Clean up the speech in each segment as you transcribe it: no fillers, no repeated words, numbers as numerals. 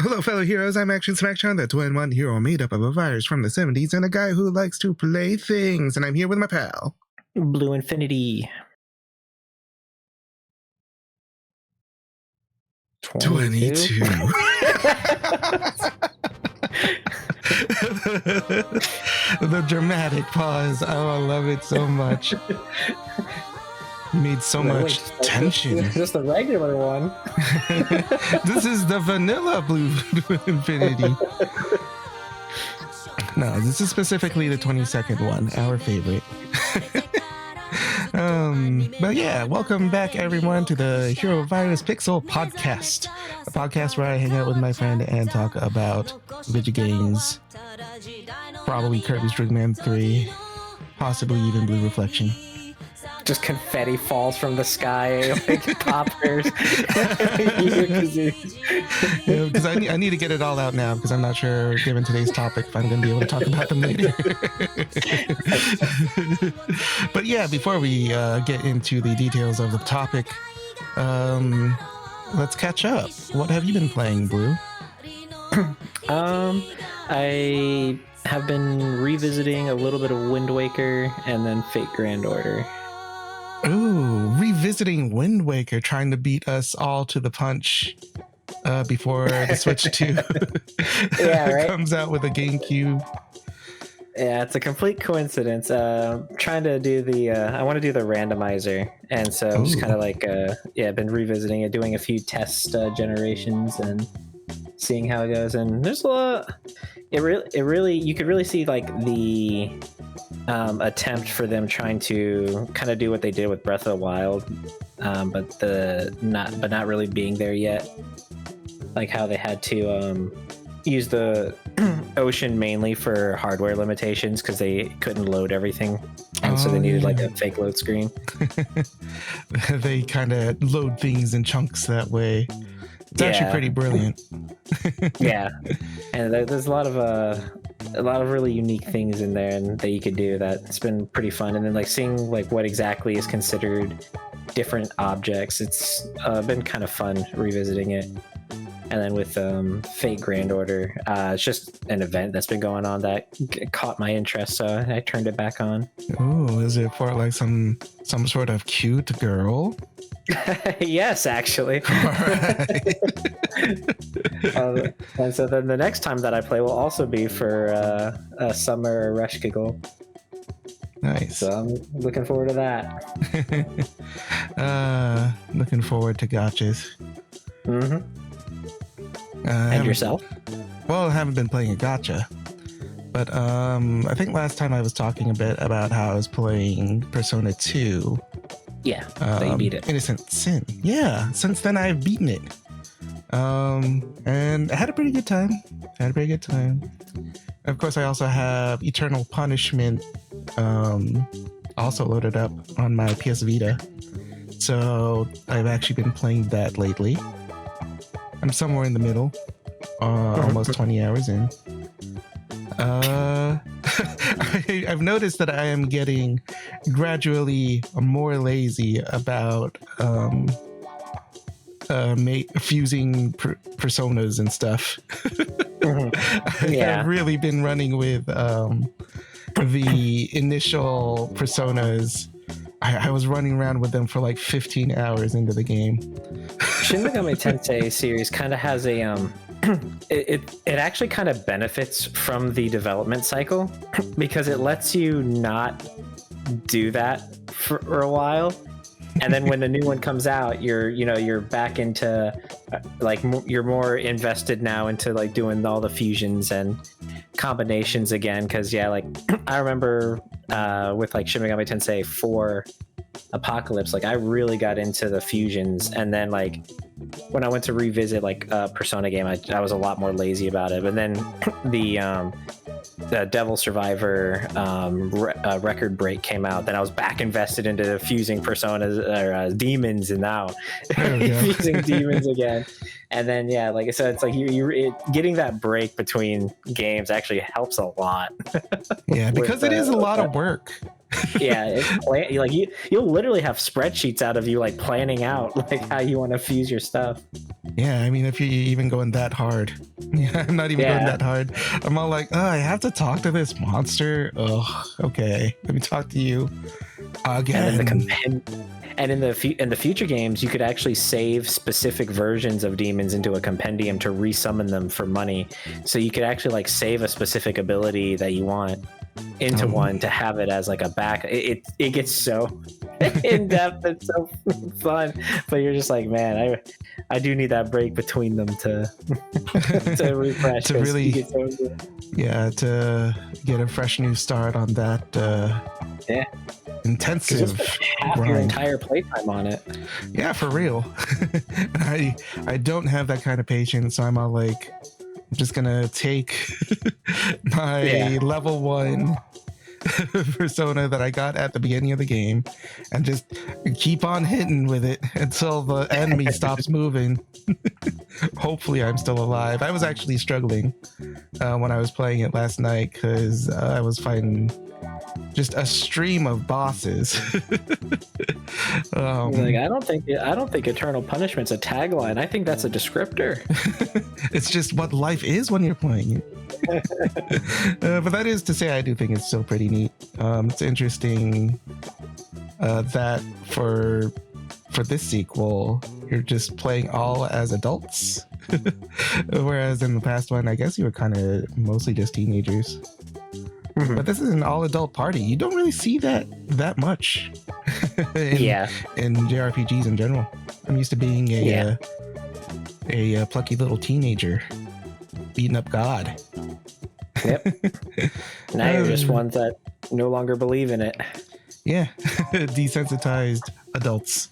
Hello, fellow heroes. I'm Action Smacchan, the twin one hero made up of a virus from the 70s and a guy who likes to play things. And I'm here with my pal, Blue Infinity. 22. The dramatic pause. Oh, I love it so much. You made so much tension. Just the regular one. This is the vanilla Blue Infinity. No, this is specifically the 22nd one, our favorite. But yeah, welcome back everyone to the Hero Virus Pixel podcast, a podcast where I hang out with my friend and talk about video games, probably Kirby's Dream Man 3, possibly even Blue Reflection. Just confetti falls from the sky, like poppers. Because I need to get it all out now because I'm not sure, given today's topic, if I'm going to be able to talk about them later. But yeah, before we get into the details of the topic, let's catch up. What have you been playing, Blue? I have been revisiting a little bit of Wind Waker and then Fate Grand Order. Ooh, revisiting Wind Waker, trying to beat us all to the punch before the Switch 2 comes out with a GameCube. Yeah, it's a complete coincidence. Trying to do I want to do the randomizer, and so I'm just kind of like, I've been revisiting it, doing a few test generations and seeing how it goes. And there's a lot. It really, you could really see like the attempt for them trying to kind of do what they did with Breath of the Wild, but not really being there yet. Like how they had to use the ocean mainly for hardware limitations because they couldn't load everything, and so they needed like a fake load screen. They kind of load things in chunks that way. It's actually pretty brilliant. Yeah, and there's a lot of really unique things in there and that you could do. That's been pretty fun. And then like seeing like what exactly is considered different objects. It's been kind of fun revisiting it. And then with Fate Grand Order, it's just an event that's been going on that caught my interest, so I turned it back on. Oh, is it for like some sort of cute girl? Yes, actually. Right. And so then the next time that I play will also be for a summer rush giggle. Nice. So I'm looking forward to that. Looking forward to gotchas. Mm-hmm. And yourself? Well, I haven't been playing a gacha, but I think last time I was talking a bit about how I was playing Persona 2. Yeah, so you beat it. Innocent Sin. Yeah, since then I've beaten it. And I had a pretty good time. Of course, I also have Eternal Punishment also loaded up on my PS Vita. So I've actually been playing that lately. I'm somewhere in the middle, almost 20 hours in. I've noticed that I am getting gradually more lazy about fusing personas and stuff. I've really been running with the initial personas. I was running around with them for like 15 hours into the game. Shin Megami Tensei series kind of has a it actually kind of benefits from the development cycle because it lets you not do that for a while, and then when the new one comes out, you're back into you're more invested now into like doing all the fusions and combinations again. Because I remember with like Shin Megami Tensei 4 Apocalypse, like I really got into the fusions, and then like when I went to revisit like a Persona game, I was a lot more lazy about it. But then the Devil Survivor record break came out, then I was back invested into fusing personas or demons, and now fusing demons again. And then like I said, it's like getting that break between games actually helps a lot. Yeah, because it is a lot of work. Yeah, like you'll literally have spreadsheets out of you like planning out like how you want to fuse your stuff. Yeah, I mean, if you're even going that hard, yeah, I'm not even going that hard. I'm all like, oh, I have to talk to this monster. Oh, okay, let me talk to you again. And in the future games, you could actually save specific versions of demons into a compendium to resummon them for money. So you could actually like save a specific ability that you want into one to have it as like a back. It gets so in depth and so fun, but you're just like, man, I do need that break between them to to refresh. To really, to get a fresh new start on that. Intensive half your entire playtime on it. Yeah, for real. I don't have that kind of patience, so I'm all like, I'm just gonna take my level 1 persona that I got at the beginning of the game and just keep on hitting with it until the enemy stops moving. Hopefully I'm still alive. I was actually struggling when I was playing it last night because I was fighting just a stream of bosses. Like, I don't think eternal punishment's a tagline. I think that's a descriptor. It's just what life is when you're playing it. But that is to say, I do think it's still pretty neat. It's interesting that for this sequel, you're just playing all as adults, whereas in the past one, I guess you were kind of mostly just teenagers. Mm-hmm. But this is an all-adult party. You don't really see that much in JRPGs in general. I'm used to being a plucky little teenager beating up God. Yep. Now you're just ones that no longer believe in it. Yeah. Desensitized adults.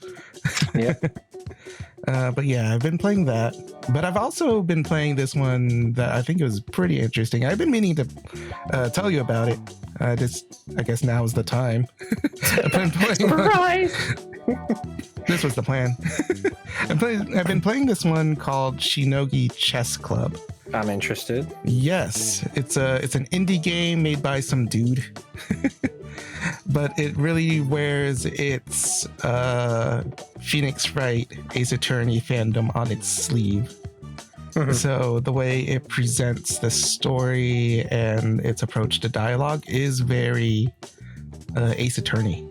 Yep. But yeah, I've been playing that. But I've also been playing this one that I think was pretty interesting. I've been meaning to tell you about it. I guess now is the time. I've been playing Surprise! This was the plan. I've been playing this one called Shinogi Chess Club. I'm interested. Yes, it's an indie game made by some dude. But it really wears its Phoenix Wright Ace Attorney fandom on its sleeve. Mm-hmm. So the way it presents the story and its approach to dialogue is very Ace Attorney.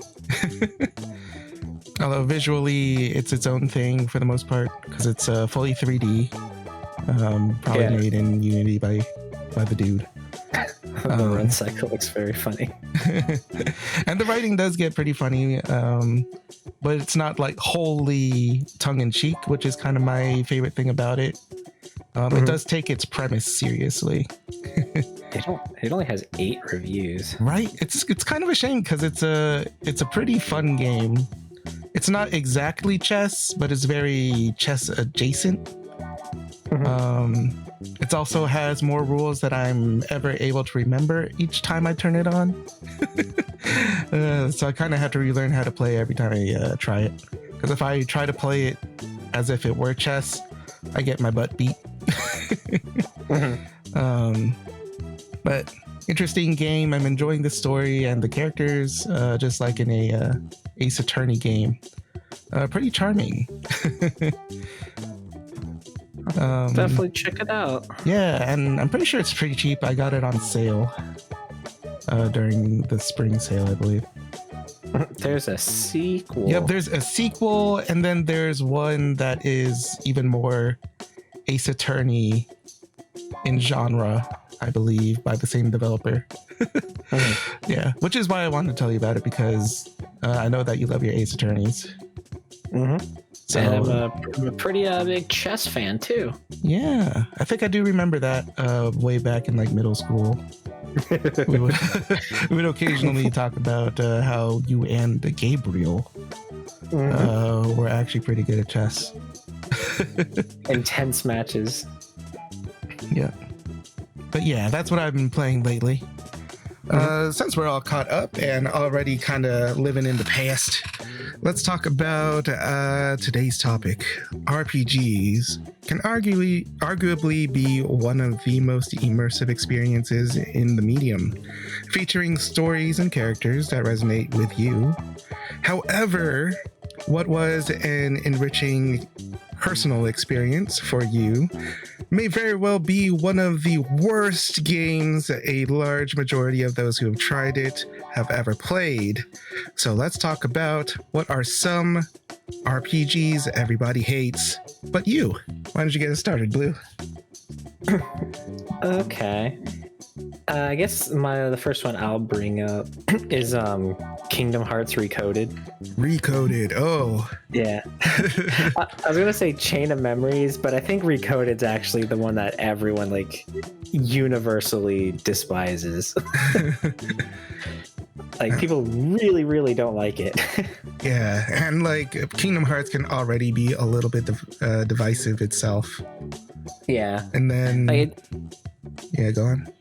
Although visually it's its own thing for the most part because it's fully 3D, probably made in Unity by the dude. The run cycle looks very funny. And the writing does get pretty funny, but it's not like wholly tongue-in-cheek, which is kind of my favorite thing about it. It does take its premise seriously. It only has 8 reviews. Right? It's kind of a shame because it's a pretty fun game. It's not exactly chess, but it's very chess adjacent. It also has more rules that I'm ever able to remember each time I turn it on. So I kind of have to relearn how to play every time I try it. Because if I try to play it as if it were chess, I get my butt beat. But interesting game. I'm enjoying the story and the characters, just like in a Ace Attorney game. Pretty charming. Definitely check it out. Yeah, and I'm pretty sure it's pretty cheap. I got it on sale during the spring sale, I believe. There's a sequel. Yep, there's a sequel, and then there's one that is even more Ace Attorney in genre, I believe, by the same developer. Yeah, which is why I wanted to tell you about it, because I know that you love your Ace Attorneys. So, and I'm a pretty big chess fan too. Yeah, I think I do remember that way back in like middle school. we would occasionally talk about how you and Gabriel were actually pretty good at chess. Intense matches. Yeah. But yeah, that's what I've been playing lately. Since we're all caught up and already kind of living in the past, let's talk about today's topic. RPGs can arguably be one of the most immersive experiences in the medium. featuring stories and characters that resonate with you. However, what was an enriching personal experience for you may very well be one of the worst games a large majority of those who have tried it have ever played. So let's talk about what are some RPGs everybody hates, but you. Why don't you get us started, Blue? Okay. I guess the first one I'll bring up is Kingdom Hearts Recoded. Recoded. Oh. Yeah. I was gonna say Chain of Memories, but I think Recoded's actually the one that everyone like universally despises. Like people really, really don't like it. Yeah, and like Kingdom Hearts can already be a little bit divisive itself. Yeah. And then yeah, go on.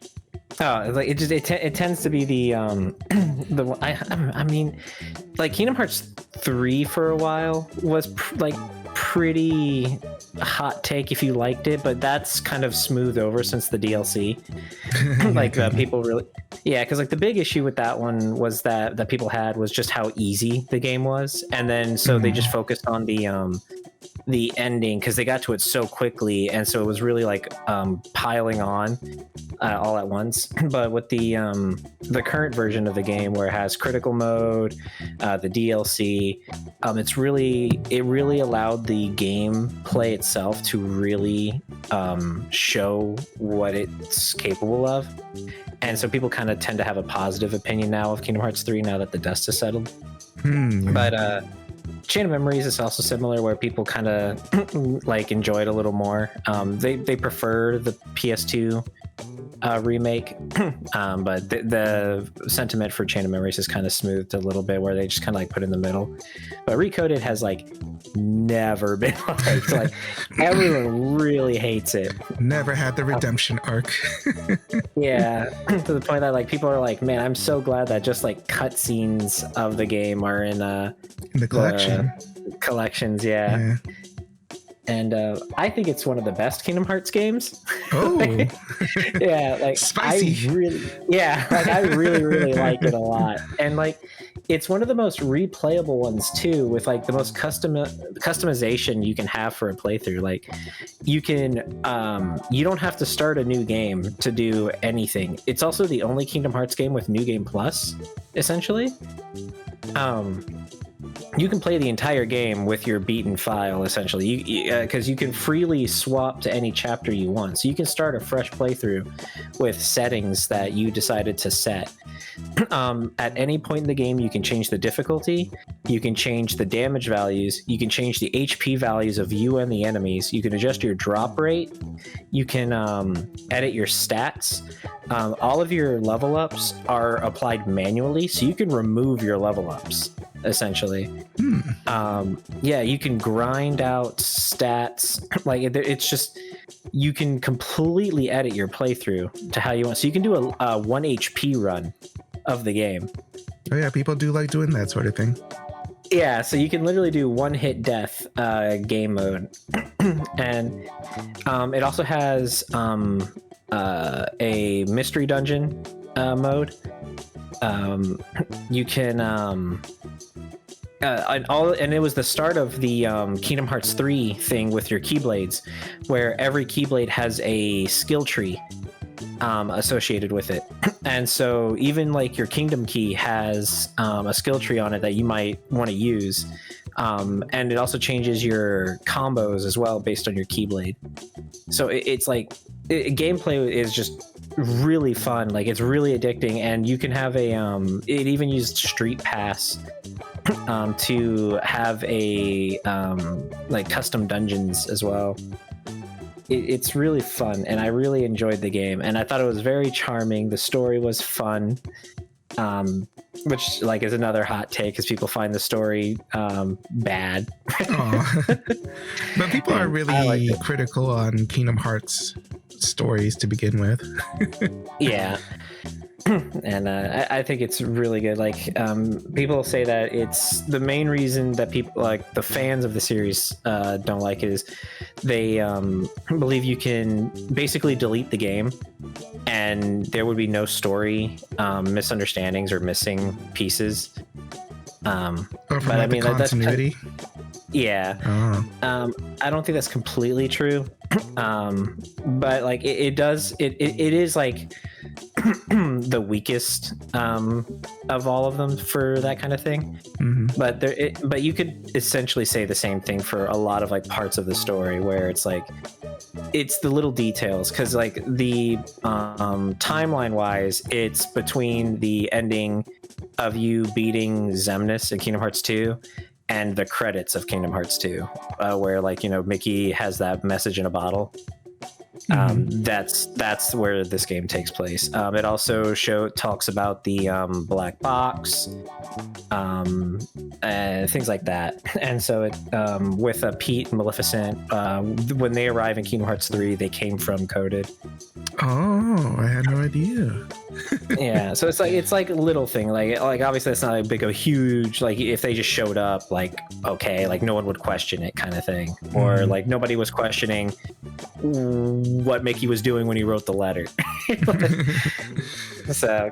Oh, like it tends to be the one. I mean, like Kingdom Hearts 3 for a while was pretty hot take if you liked it, but that's kind of smoothed over since the DLC. Like people really, yeah, because like the big issue with that one was that people had was just how easy the game was, and then so they just focused on the ending because they got to it so quickly, and so it was really like piling on all at once. But with the current version of the game where it has critical mode, the DLC, it really allowed the gameplay itself to really show what it's capable of, and so people kind of tend to have a positive opinion now of Kingdom Hearts 3 now that the dust has settled. But Chain of Memories is also similar, where people kind of like enjoy it a little more. They prefer the PS2 remake, but the sentiment for Chain of Memories is kind of smoothed a little bit, where they just kind of like put in the middle. But Recoded has like never been liked. Like everyone really hates it. Never had the redemption arc. Yeah, to the point that like people are like, man, I'm so glad that just like cutscenes of the game are in the collection. Collections, yeah. And I think it's one of the best Kingdom Hearts games. Oh, yeah, like spicy. I really, really like it a lot. And like, it's one of the most replayable ones too, with like the most customization you can have for a playthrough. Like, you don't have to start a new game to do anything. It's also the only Kingdom Hearts game with New Game Plus, essentially. You can play the entire game with your beaten file, essentially, because you can freely swap to any chapter you want. So you can start a fresh playthrough with settings that you decided to set. At any point in the game, you can change the difficulty, you can change the damage values, you can change the HP values of you and the enemies, you can adjust your drop rate, you can edit your stats. All of your level ups are applied manually, so you can remove your level ups, essentially. Yeah, you can grind out stats. Like, it's just, you can completely edit your playthrough to how you want. So you can do a 1 HP run of the game. Oh yeah, people do like doing that sort of thing. Yeah, so you can literally do one hit death game mode. And it also has a mystery dungeon mode. You can and it was the start of the Kingdom Hearts 3 thing with your Keyblades, where every Keyblade has a skill tree associated with it. And so even like your Kingdom Key has a skill tree on it that you might want to use. And it also changes your combos as well based on your Keyblade. So it's like gameplay is just really fun. Like, it's really addicting, and you can have a it even used Street Pass to have a like custom dungeons as well. It's really fun, and I really enjoyed the game, and I thought it was very charming. The story was fun, which like is another hot take, because people find the story bad. But people are really critical on Kingdom Hearts stories to begin with. Yeah. And I think it's really good. Like, people say that it's the main reason that people, like the fans of the series, don't like it is they believe you can basically delete the game and there would be no story misunderstandings or missing pieces. From But like I mean, the continuity. yeah. I don't think that's completely true. But like it is like the weakest of all of them for that kind of thing. But you could essentially say the same thing for a lot of like parts of the story, where it's like it's the little details, because like the timeline wise, it's between the ending of you beating Xemnas in Kingdom Hearts 2 and the credits of Kingdom Hearts 2, where like, you know, Mickey has that message in a bottle. That's where this game takes place. It also talks about the black box, and things like that. And so it with Pete and Maleficent, when they arrive in Kingdom Hearts 3, they came from Coded. Oh, I had no idea. Yeah, so it's like a little thing, like obviously it's not a big, a huge, like if they just showed up, like okay, like no one would question it kind of thing, or like nobody was questioning what Mickey was doing when he wrote the letter. So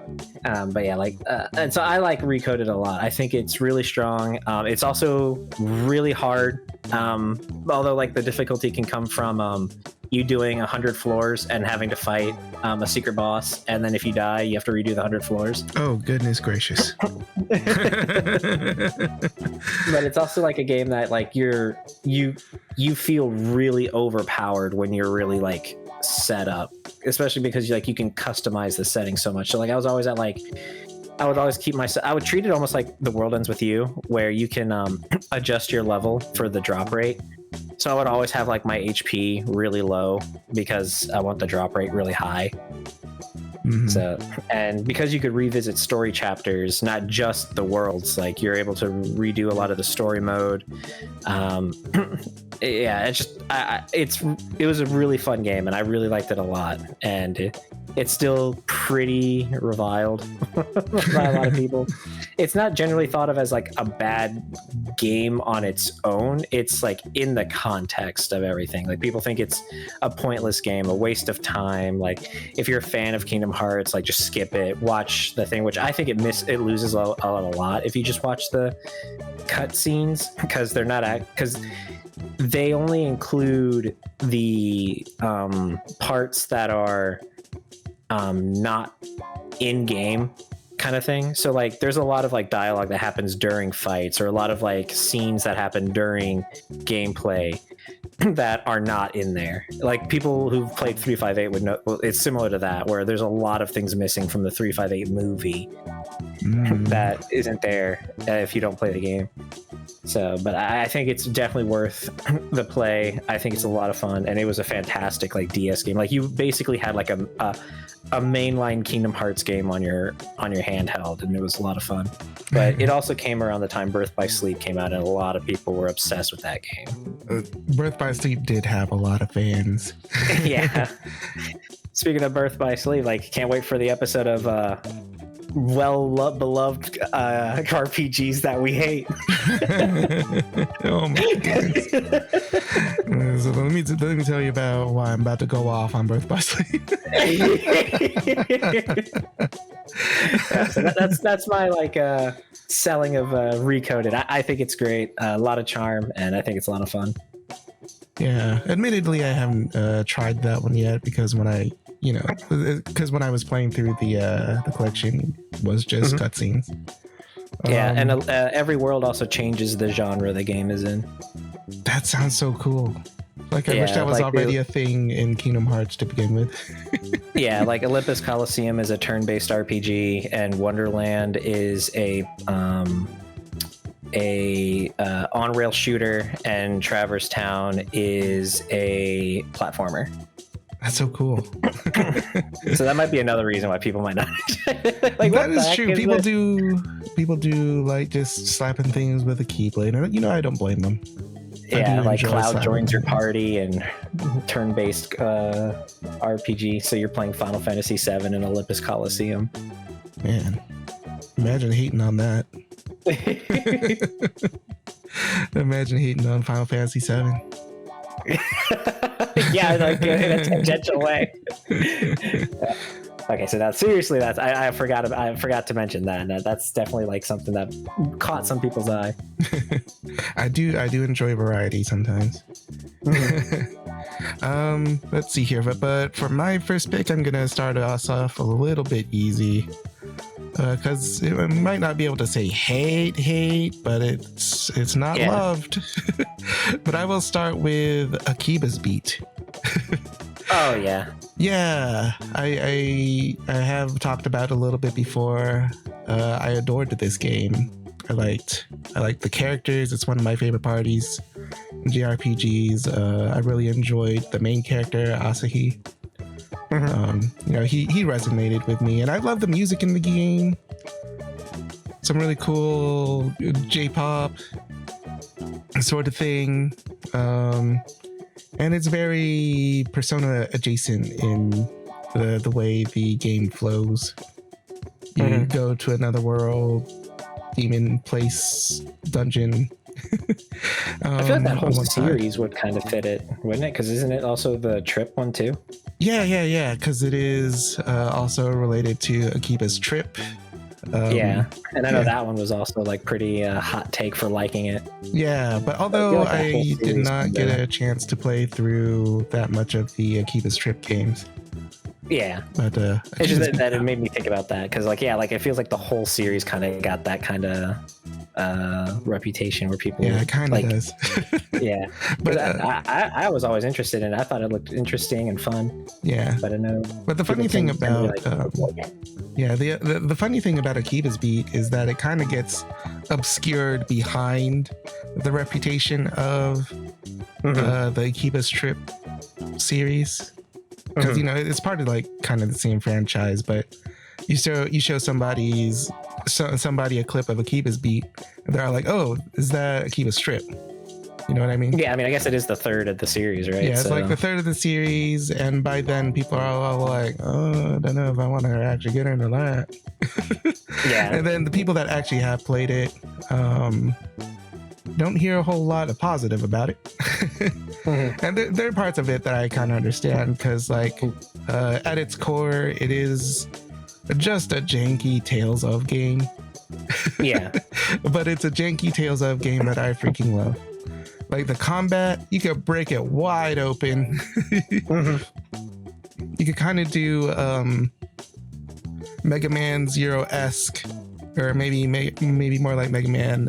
but yeah, like and so I like Recoded a lot. I think it's really strong. It's also really hard, although like the difficulty can come from you doing 100 floors and having to fight a secret boss, and then if you die you have to redo the 100 floors. Oh goodness gracious. But it's also like a game that like you feel really overpowered when you're really like set up, especially because like you can customize the settings so much. So like I would always keep I would treat it almost like The World Ends With You, where you can adjust your level for the drop rate. So I would always have like my HP really low because I want the drop rate really high. So, and because you could revisit story chapters, not just the worlds, like you're able to redo a lot of the story mode. Yeah, it was a really fun game, and I really liked it a lot. And it's still pretty reviled by a lot of people. It's not generally thought of as like a bad game on its own. It's like in the context of everything. Like people think it's a pointless game, a waste of time. Like if you're a fan of Kingdom Hearts, like just skip it, watch the thing, which I think it loses a lot if you just watch the cutscenes, because they're not because they only include the parts that are not in game kind of thing. So like there's a lot of like dialogue that happens during fights, or a lot of like scenes that happen during gameplay that are not in there. Like people who've played 358 would know, well, it's similar to that, where there's a lot of things missing from the 358 movie that isn't there if you don't play the game. So, but I think it's definitely worth the play. I think it's a lot of fun, and it was a fantastic like DS game. Like you basically had like a mainline Kingdom Hearts game on your handheld, and it was a lot of fun. But it also came around the time Birth by Sleep came out, and a lot of people were obsessed with that game. Birth by Sleep did have a lot of fans. Yeah. Speaking of Birth by Sleep, like can't wait for the episode of beloved RPGs that we hate. Oh my goodness. So let me tell you about why I'm about to go off on Birth by Sleep. Yeah, so that's my like selling of Recoded. I think it's great, a lot of charm, and I think it's a lot of fun. Yeah, admittedly I haven't tried that one yet, because when I was playing through the collection, it was just cutscenes. Yeah, and every world also changes the genre the game is in. That sounds so cool. Like I wish that was like already a thing in Kingdom Hearts to begin with. Yeah, like Olympus Coliseum is a turn-based RPG, and Wonderland is a on-rail shooter, and Traverse Town is a platformer. That's so cool. So that might be another reason why people might not. Like that is true. People do like just slapping things with a keyblade, and I don't blame them. Yeah, like Cloud joins your party, and turn-based RPG. So you're playing Final Fantasy VII in Olympus Coliseum. Man, imagine hating on that. Imagine hating on Final Fantasy VII. Yeah, like in a tangential way. Okay, so that's seriously, that's I forgot to mention that. And that's definitely like something that caught some people's eye. I do enjoy variety sometimes. Let's see here, but for my first pick, I'm gonna start us off a little bit easy, because I might not be able to say hate, but it's not loved. But I will start with Akiba's Beat. Oh yeah. Yeah, I have talked about it a little bit before. I adored this game. I liked the characters. It's one of my favorite parties in JRPGs. I really enjoyed the main character, Asahi. He resonated with me, and I love the music in the game. Some really cool J-pop sort of thing. And it's very Persona adjacent in the way the game flows. You go to another world, demon place, dungeon. I feel like that whole series would kind of fit it, wouldn't it? Because isn't it also the Trip one too? Yeah. Because it is also related to Akiba's Trip. And I know that one was also like pretty hot take for liking it. Yeah, but although I did not get a chance to play through that much of the Akiba's Trip games. Yeah, but it's just that it made me think about that because it feels like the whole series kind of got that kind of reputation where people it kind of does. Yeah, but I was always interested in it. I thought it looked interesting and fun. Yeah, but I know. But the funny thing about the funny thing about Akiba's Beat is that it kind of gets obscured behind the reputation of the Akiba's Trip series. Because it's part of like kind of the same franchise, but you show somebody a clip of Akiba's Beat, and they're like, "Oh, is that Akiba's Trip?" You know what I mean? Yeah, I guess it is the third of the series, right? Yeah, it's like the third of the series, and by then people are all like, "Oh, I don't know if I want to actually get into that." Yeah, and then the people that actually have played it don't hear a whole lot of positive about it. And there are parts of it that I kind of understand because, like, at its core, it is just a janky Tales of game. Yeah. But it's a janky Tales of game that I freaking love. Like, the combat, you could break it wide open. You could kind of do Mega Man Zero-esque, or maybe more like Mega Man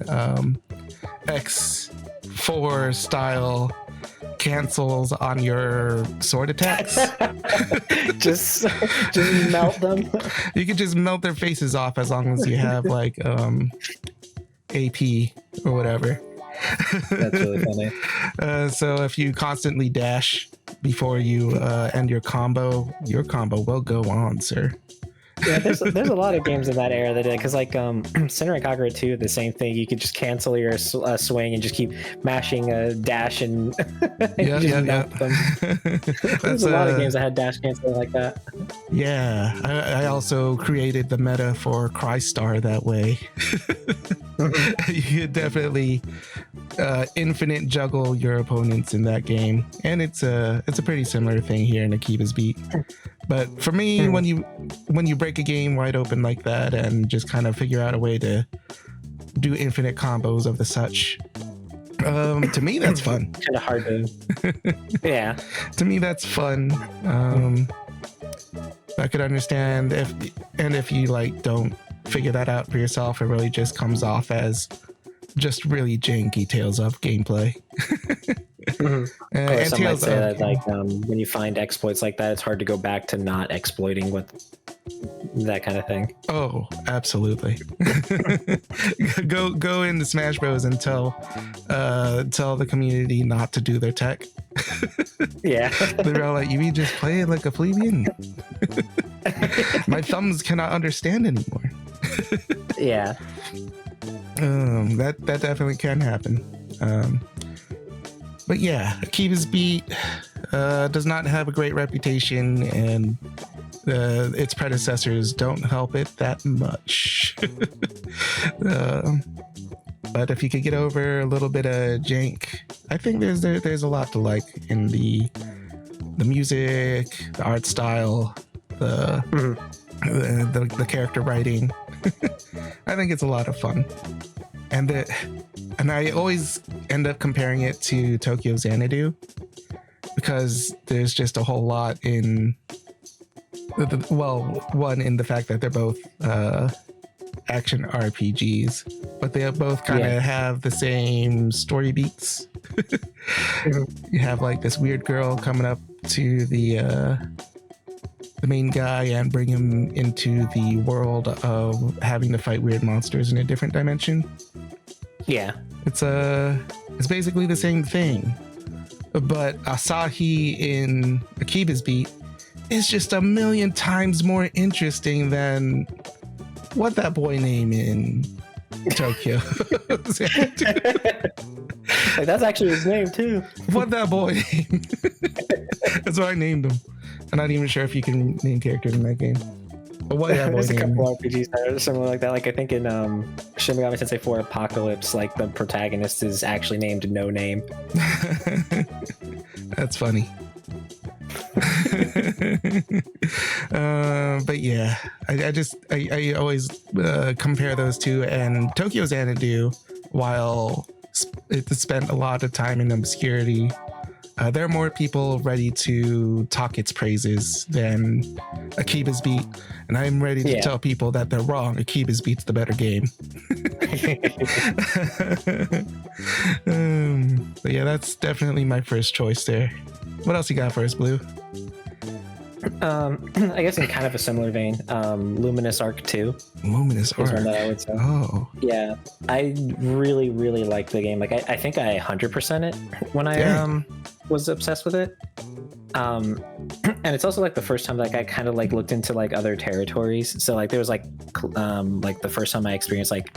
X4 style cancels on your sword attacks. just melt them. You can just melt their faces off as long as you have like AP or whatever. That's really funny. So if you constantly dash before you end your combo will go on, sir. Yeah, there's a lot of games in that era that did, because like Senran Kagura 2, the same thing. You could just cancel your swing and just keep mashing dash and melt them. There's a lot of games that had dash canceling like that. Yeah, I also created the meta for Crystar that way. You could definitely infinite juggle your opponents in that game, and it's a pretty similar thing here in Akiba's Beat. But for me, when you break a game wide open like that and just kind of figure out a way to do infinite combos of the such, to me that's fun. Kind of hard to. Yeah. To me that's fun. I could understand if you like don't figure that out for yourself, it really just comes off as just really janky Tales of gameplay. Or some might say that like when you find exploits like that, it's hard to go back to not exploiting with that kind of thing. Oh, absolutely. Go into Smash Bros and tell the community not to do their tech. Yeah. They're all like, you just play it like a plebeian. My thumbs cannot understand anymore. Yeah. That definitely can happen. But yeah, Akiba's Beat does not have a great reputation, and its predecessors don't help it that much. But if you could get over a little bit of jank, I think there's a lot to like in the music, the art style, the the character writing. I think it's a lot of fun, and I always end up comparing it to Tokyo Xanadu because there's just a whole lot in one in the fact that they're both action RPGs, but they both kind of have the same story beats. You have like this weird girl coming up to the main guy and bring him into the world of having to fight weird monsters in a different dimension. Yeah, it's basically the same thing, but Asahi in Akiba's Beat is just a million times more interesting than what that boy name in Tokyo. Like, that's actually his name too. What that boy name? That's what I named him. I'm not even sure if you can name characters in that game. But what that boy There's a name? couple RPGs that are similar like that. Like I think in Shin Megami Tensei 4 Apocalypse, like the protagonist is actually named No Name. That's funny. But yeah, I always compare those two, and Tokyo Xanadu, while it spent a lot of time in obscurity, there are more people ready to talk its praises than Akiba's Beat, and I'm ready to tell people that they're wrong. Akiba's Beat's the better game. But yeah, that's definitely my first choice there. What else you got for us, Blue? I guess in kind of a similar vein, Luminous Arc 2. Luminous Arc. Is one that I would say. Oh. Yeah, I really, really like the game. Like, I think I 100% it when I was obsessed with it. And it's also like the first time like I kind of like looked into like other territories. So like there was like the first time I experienced like,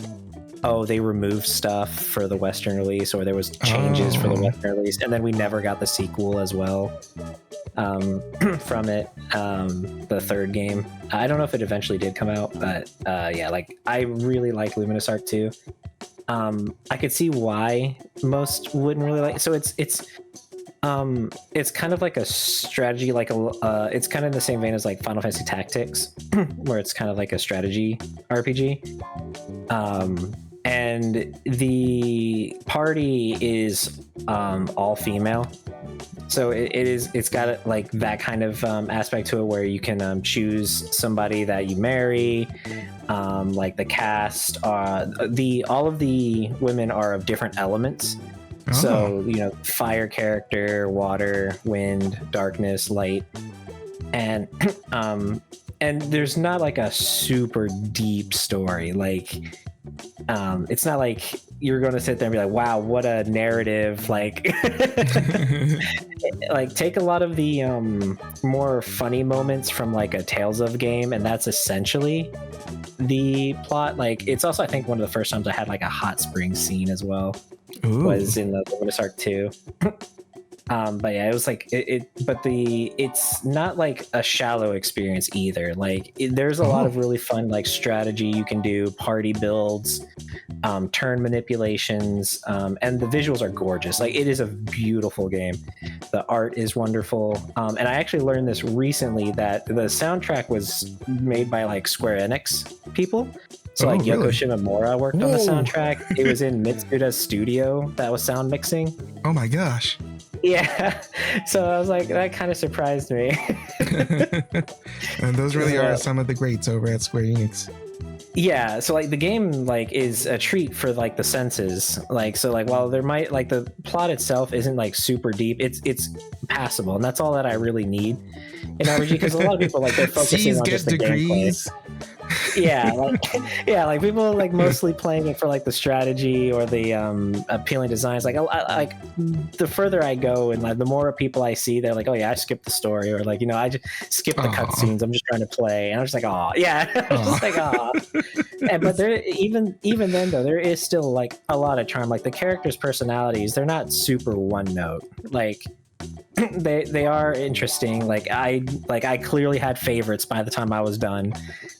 oh, they removed stuff for the Western release, or there was changes for the Western release, and then we never got the sequel as well from it, the third game. I don't know if it eventually did come out, but yeah, like I really like Luminous Arc 2. I could see why most wouldn't really like it. So it's kind of like a strategy, like it's kind of in the same vein as like Final Fantasy Tactics, where it's kind of like a strategy RPG. And the party is all female, so it's got like that kind of aspect to it where you can choose somebody that you marry. Like the cast, all of the women are of different elements. So, you know, fire character, water, wind, darkness, light, and there's not like a super deep story. Like, it's not like you're going to sit there and be like, wow, what a narrative. Like, like take a lot of the more funny moments from like a Tales of game, and that's essentially the plot. Like, it's also, I think, one of the first times I had like a hot spring scene as well. Ooh. Was in the Luminous Arc 2. But yeah, it was like it's not like a shallow experience either. Like there's a lot of really fun like strategy you can do, party builds, turn manipulations, and the visuals are gorgeous. Like it is a beautiful game. The art is wonderful. And I actually learned this recently that the soundtrack was made by like Square Enix people. So like Yoko Shimomura worked on the soundtrack. It was in Mitsuda's studio that was sound mixing. Oh my gosh. Yeah. So I was like, that kind of surprised me. And those really are some of the greats over at Square Enix. Yeah, so like the game like is a treat for like the senses. Like so like while there might like the plot itself isn't like super deep, it's passable, and that's all that I really need in RPG, because a lot of people like they're focusing on just the gameplay. Yeah, like people like mostly playing it for like the strategy or the appealing designs. Like like the further I go and like the more people I see, they're like, oh yeah, I skipped the story, or like, you know, I just skip the cutscenes. I'm just trying to play, and I'm just like, oh yeah, just like And but there even then though, there is still like a lot of charm. Like the characters' personalities, they're not super one note. Like they are interesting. Like I clearly had favorites by the time I was done.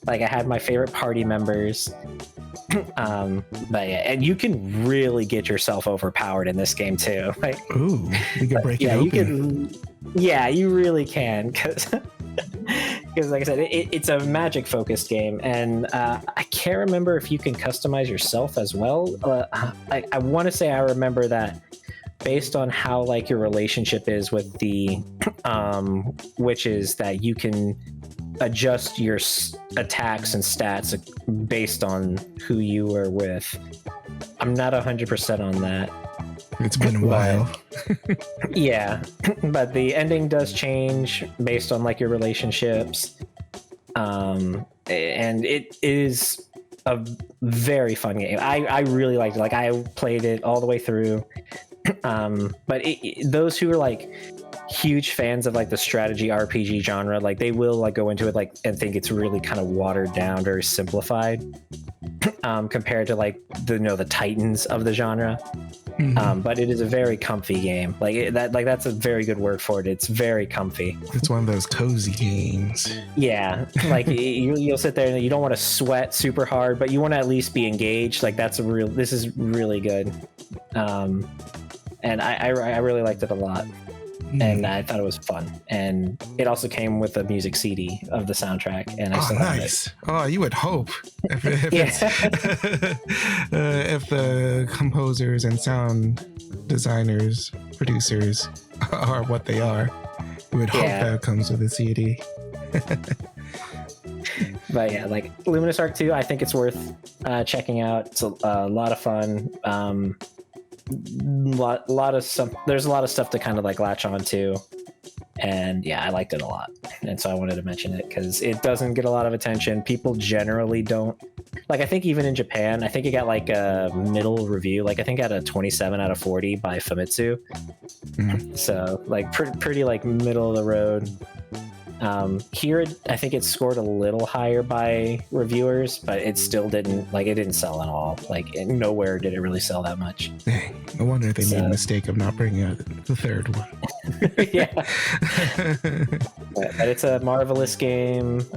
Like I had my favorite party members. But yeah, and you can really get yourself overpowered in this game too. Like, ooh, you can break it open. You really can, because because like I said, it's a magic focused game, and I can't remember if you can customize yourself as well. I want to say I remember that based on how like your relationship is with the witches, that you can adjust your attacks and stats based on who you are with. I'm not 100% on that. It's been a while. Yeah, but the ending does change based on like your relationships, and it is a very fun game. I really liked it. Like I played it all the way through. But those who are like huge fans of like the strategy RPG genre, like they will like go into it like and think it's really kind of watered down, very simplified, compared to like the titans of the genre. But it is a very comfy game. That's a very good word for it. It's very comfy. It's one of those cozy games. Yeah, like you'll sit there and you don't want to sweat super hard, but you want to at least be engaged. Like this is really good. And I really liked it a lot. And I thought it was fun. And it also came with a music CD of the soundtrack. And I still have it. Oh, you would hope if if the composers and sound designers, producers are what they are, you would hope that it comes with a CD. But yeah, like Luminous Arc 2, I think it's worth checking out. It's a lot of fun. Lot of stuff. There's a lot of stuff to kind of like latch on to, and yeah, I liked it a lot, and so I wanted to mention it because it doesn't get a lot of attention. People generally don't like. I think even in Japan, I think it got like a middle review. Like I think it got a 27 out of 40 by Famitsu. So like pretty like middle of the road. Here, I think it scored a little higher by reviewers, but it still didn't sell at all. Like nowhere did it really sell that much. Dang, no wonder they made a mistake of not bringing out the third one. Yeah, but it's a Marvelous game,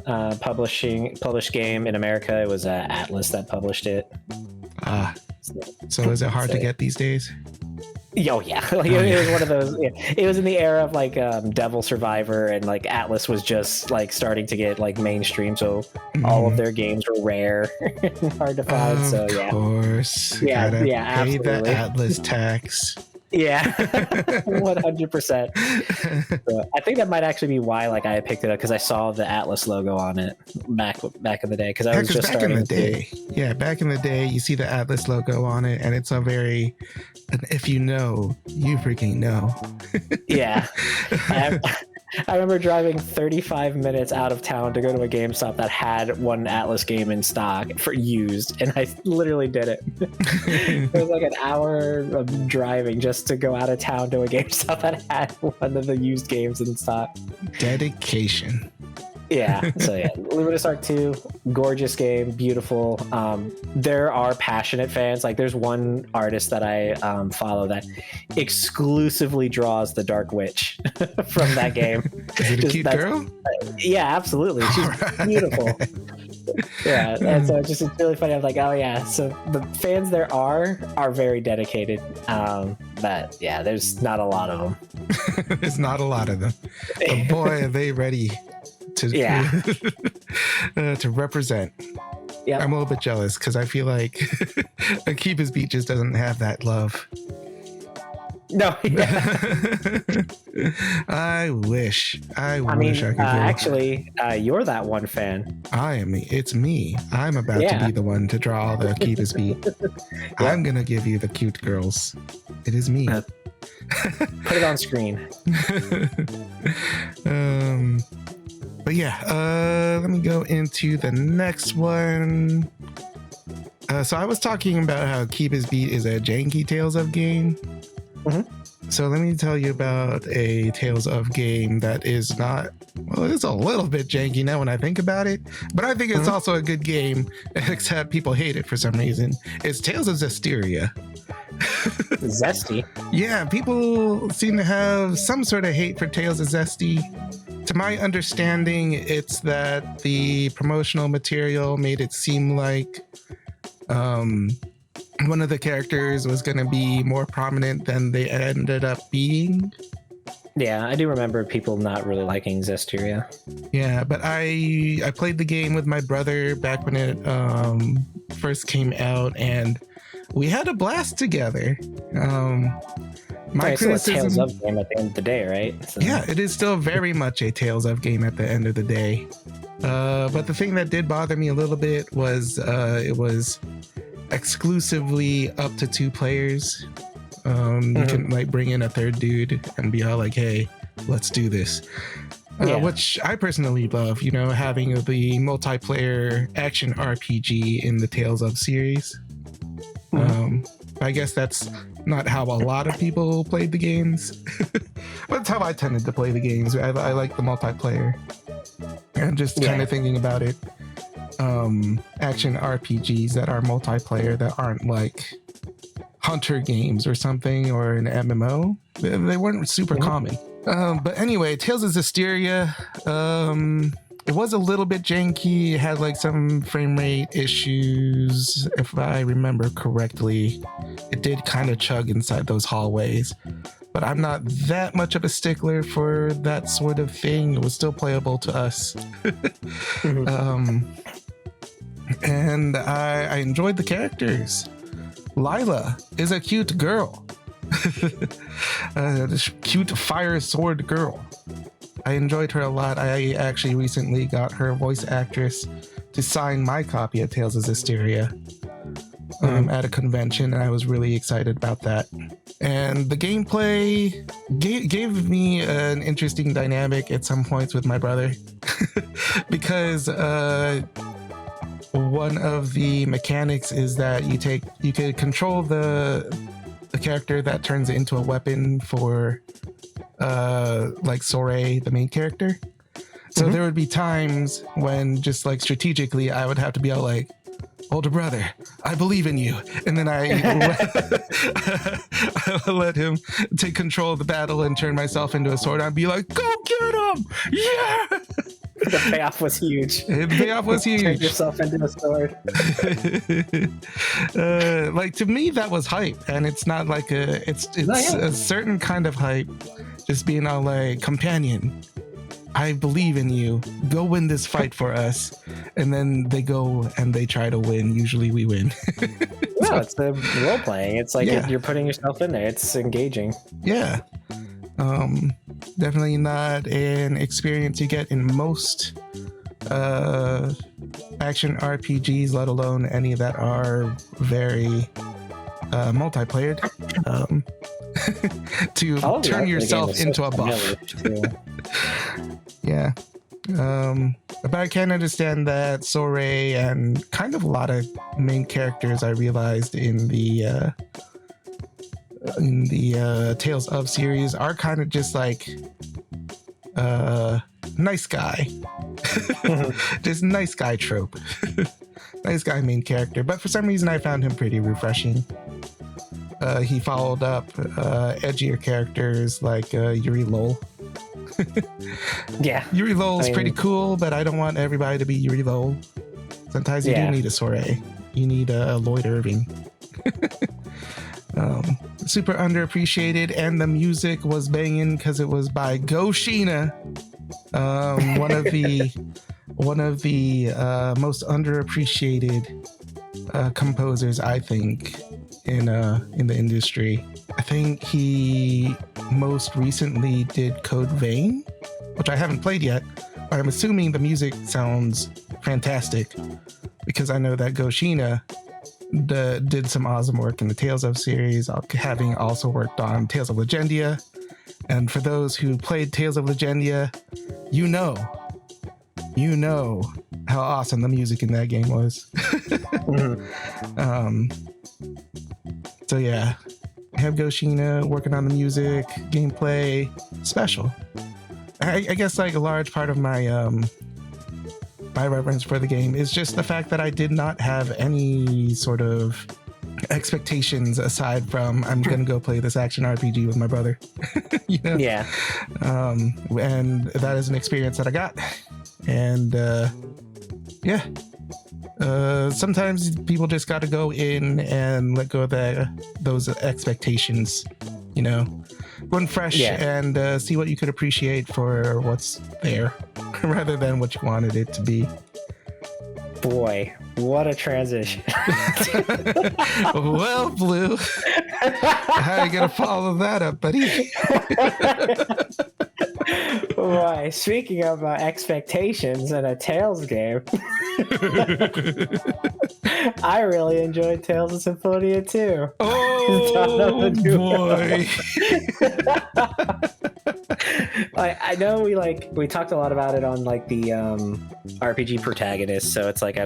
published game in America. It was Atlas that published it. So is it hard to get these days? Oh yeah, like it was one of those. Yeah. It was in the era of like Devil Survivor, and like Atlas was just like starting to get like mainstream, so all of their games were rare and hard to find. Of course, yeah, pay absolutely. the Atlas tax. Yeah, 100%. So I think that might actually be why like I picked it up, because I saw the Atlas logo on it back in the day. Because I was just back in the day. Yeah, back in the day, you see the Atlas logo on it, and it's a very. And if you know, you freaking know. Yeah. I remember driving 35 minutes out of town to go to a GameStop that had one Atlas game in stock for used, and I literally did it. It was like an hour of driving just to go out of town to a GameStop that had one of the used games in stock. Dedication. Yeah, so yeah, Luminous Arc 2, gorgeous game, beautiful. There are passionate fans. Like there's one artist that I follow that exclusively draws the Dark Witch from that game. Is it a cute girl? Yeah, absolutely. She's beautiful. Yeah, and so it's really funny. I'm like, oh yeah, so the fans there are very dedicated. But yeah, there's not a lot of them. There's not a lot of them. But boy, are they ready to to represent. Yeah, I'm a little bit jealous because I feel like Akiba's Beat just doesn't have that love. No, yeah. I wish I could. Actually, you're that one fan. I am. It's me. I'm about to be the one to draw the Akiba's Beat. I'm gonna give you the cute girls. It is me. Put it on screen. But yeah, let me go into the next one. So I was talking about how Akiba's Beat is a janky Tales of game. So let me tell you about a Tales of game that is not, well, it's a little bit janky now when I think about it, but I think it's also a good game, except people hate it for some reason. It's Tales of Zestiria. Zesty? Yeah, people seem to have some sort of hate for Tales of Zesty. To my understanding, it's that the promotional material made it seem like one of the characters was going to be more prominent than they ended up being. Yeah, I do remember people not really liking Zestiria. Yeah, but I played the game with my brother back when it first came out, and we had a blast together. My It's still a criticism, Tales of game at the end of the day, right? So, yeah, it is still very much a Tales of game at the end of the day. But the thing that did bother me a little bit was it was exclusively up to 2 players. You can like bring in a third dude and be all like, hey, let's do this. Which I personally love, you know, having the multiplayer action RPG in the Tales of series. I guess that's not how a lot of people played the games, but it's how I tended to play the games. I like the multiplayer, and just kind of thinking about it, action RPGs that are multiplayer that aren't like hunter games or something, or an MMO, they weren't super common. But anyway, Tales of Zestiria, it was a little bit janky. It had like some frame rate issues, if I remember correctly. It did kind of chug inside those hallways, but I'm not that much of a stickler for that sort of thing. It was still playable to us. And I enjoyed the characters. Lila is a cute girl. This cute fire sword girl. I enjoyed her a lot. I actually recently got her voice actress to sign my copy of Tales of Zestiria at a convention, and I was really excited about that. And the gameplay gave me an interesting dynamic at some points with my brother because one of the mechanics is that you could control the character that turns it into a weapon for like Soray, the main character. So there would be times when just like strategically I would have to be all like, older brother, I believe in you. And then I let him take control of the battle and turn myself into a sword. I'd be like, go get him! Yeah! The payoff was huge. The payoff was huge. Turn yourself into a sword. Like, to me, that was hype. And it's not like it's a certain kind of hype. Just being all like, companion, I believe in you. Go win this fight for us. And then they go and they try to win. Usually we win. No, it's the role playing. It's like you're putting yourself in there. It's engaging. Yeah. Definitely not an experience you get in most action RPGs, let alone any that are very multiplayered. To turn yourself into a buff. Yeah. But I can understand that Soray and kind of a lot of main characters I realized in the Tales of series are kind of just like nice guy. Just nice guy trope. Nice guy main character. But for some reason I found him pretty refreshing. He followed up edgier characters like Yuri Lol. Yeah. Yuri Lol's pretty cool, but I don't want everybody to be Yuri Lol. Sometimes you do need a Soray. You need a Lloyd Irving. Super underappreciated, and the music was banging because it was by Go Sheena, one of the most underappreciated composers, I think, in the industry. I think he most recently did Code Vein, which I haven't played yet, but I'm assuming the music sounds fantastic because I know that Go Sheena did some awesome work in the Tales of series, having also worked on Tales of Legendia. And for those who played Tales of Legendia, you know how awesome the music in that game was. So yeah, have Go Sheena working on the music, gameplay, special. I guess like a large part of my my reverence for the game is just the fact that I did not have any sort of expectations aside from I'm gonna go play this action RPG with my brother. You know? Yeah. And that is an experience that I got. And yeah. Sometimes people just got to go in and let go of those expectations, you know. Going fresh and see what you could appreciate for what's there rather than what you wanted it to be. Boy, what a transition. Well, Blue, how are you going to follow that up, buddy? Why, speaking of expectations in a Tales game, I really enjoyed Tales of Symphonia 2. Oh, boy. I know we talked a lot about it on like the RPG protagonist, so it's like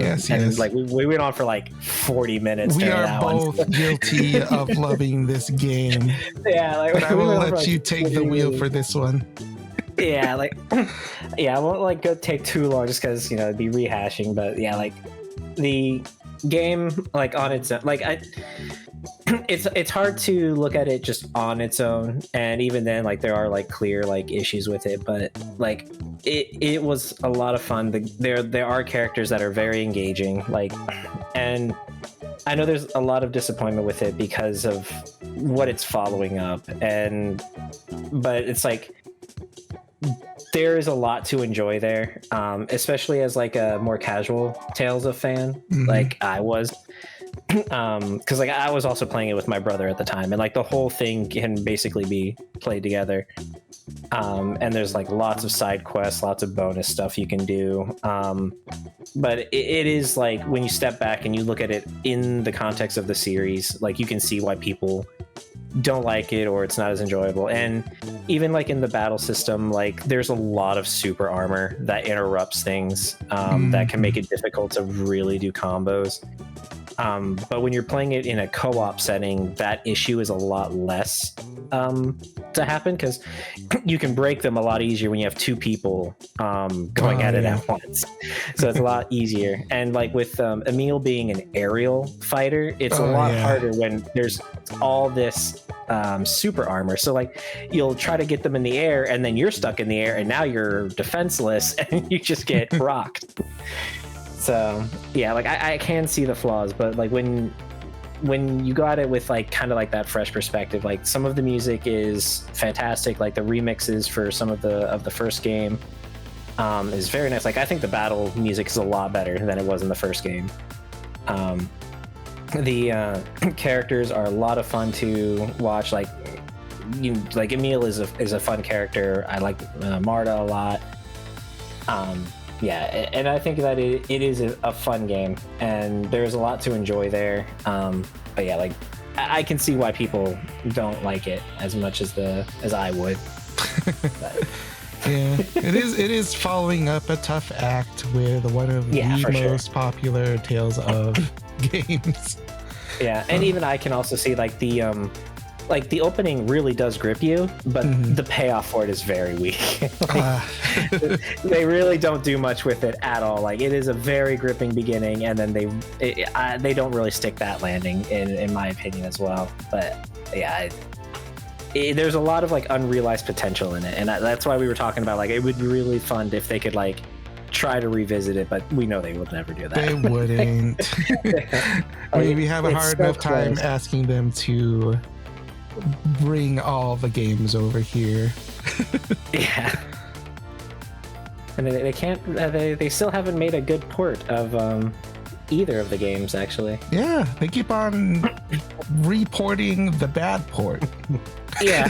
like we went on for like 40 minutes. We are both guilty of loving this game. Yeah, like but I will let you take the wheel for this one. Yeah, like I won't like go take too long just because it'd be rehashing. But yeah, like the game like on its own, like it's hard to look at it just on its own, and even then like there are like clear like issues with it, but like it was a lot of fun. There are characters that are very engaging, like, and I know there's a lot of disappointment with it because of what it's following up, but it's like there is a lot to enjoy there, especially as like a more casual Tales of fan, like I was. Because like I was also playing it with my brother at the time, and like the whole thing can basically be played together, and there's like lots of side quests, lots of bonus stuff you can do, but it is like when you step back and you look at it in the context of the series, like you can see why people don't like it or it's not as enjoyable. And even like in the battle system, like there's a lot of super armor that interrupts things, that can make it difficult to really do combos. But when you're playing it in a co-op setting, that issue is a lot less to happen, because you can break them a lot easier when you have two people going at it at once. So it's a lot easier. And like with Emil being an aerial fighter, it's a lot harder when there's all this super armor. So like you'll try to get them in the air and then you're stuck in the air and now you're defenseless and you just get rocked. So yeah, like I can see the flaws, but like when you go at it with like kind of like that fresh perspective, like some of the music is fantastic. Like the remixes for some of the first game is very nice. Like I think the battle music is a lot better than it was in the first game. The characters are a lot of fun to watch. Like like Emil is a fun character. I like Marta a lot. Yeah, and I think that it is a fun game, and there's a lot to enjoy there. But yeah, like I can see why people don't like it as much as I would. Yeah, it is following up a tough act with one of the most popular Tales of games. Yeah, and even I can also see like the opening really does grip you, but the payoff for it is very weak. They really don't do much with it at all. Like it is a very gripping beginning, and then they don't really stick that landing in my opinion as well. But yeah, there's a lot of like unrealized potential in it, and that's why we were talking about like it would be really fun if they could like try to revisit it, but we know they would never do that. They wouldn't. We have a hard enough time asking them to bring all the games over here. Yeah, and they can't. They still haven't made a good port of either of the games, actually. Yeah, they keep on reporting the bad port. Yeah,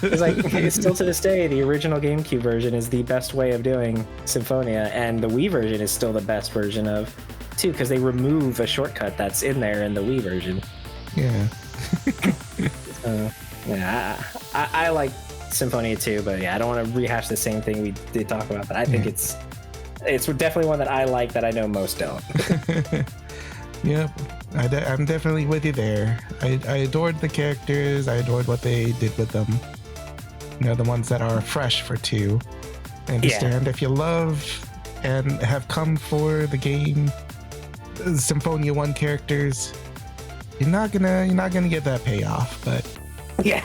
it's like still to this day, the original GameCube version is the best way of doing Symphonia, and the Wii version is still the best version of too, because they remove a shortcut that's in there in the Wii version. Yeah. Yeah, I like Symphonia 2, but yeah, I don't want to rehash the same thing we did talk about. But I think it's definitely one that I like that I know most don't. Yep, I'm definitely with you there. I adored the characters. I adored what they did with them. The ones that are fresh for 2. I understand if you love and have come for the game, Symphonia 1 characters, you're not gonna get that payoff, but yeah.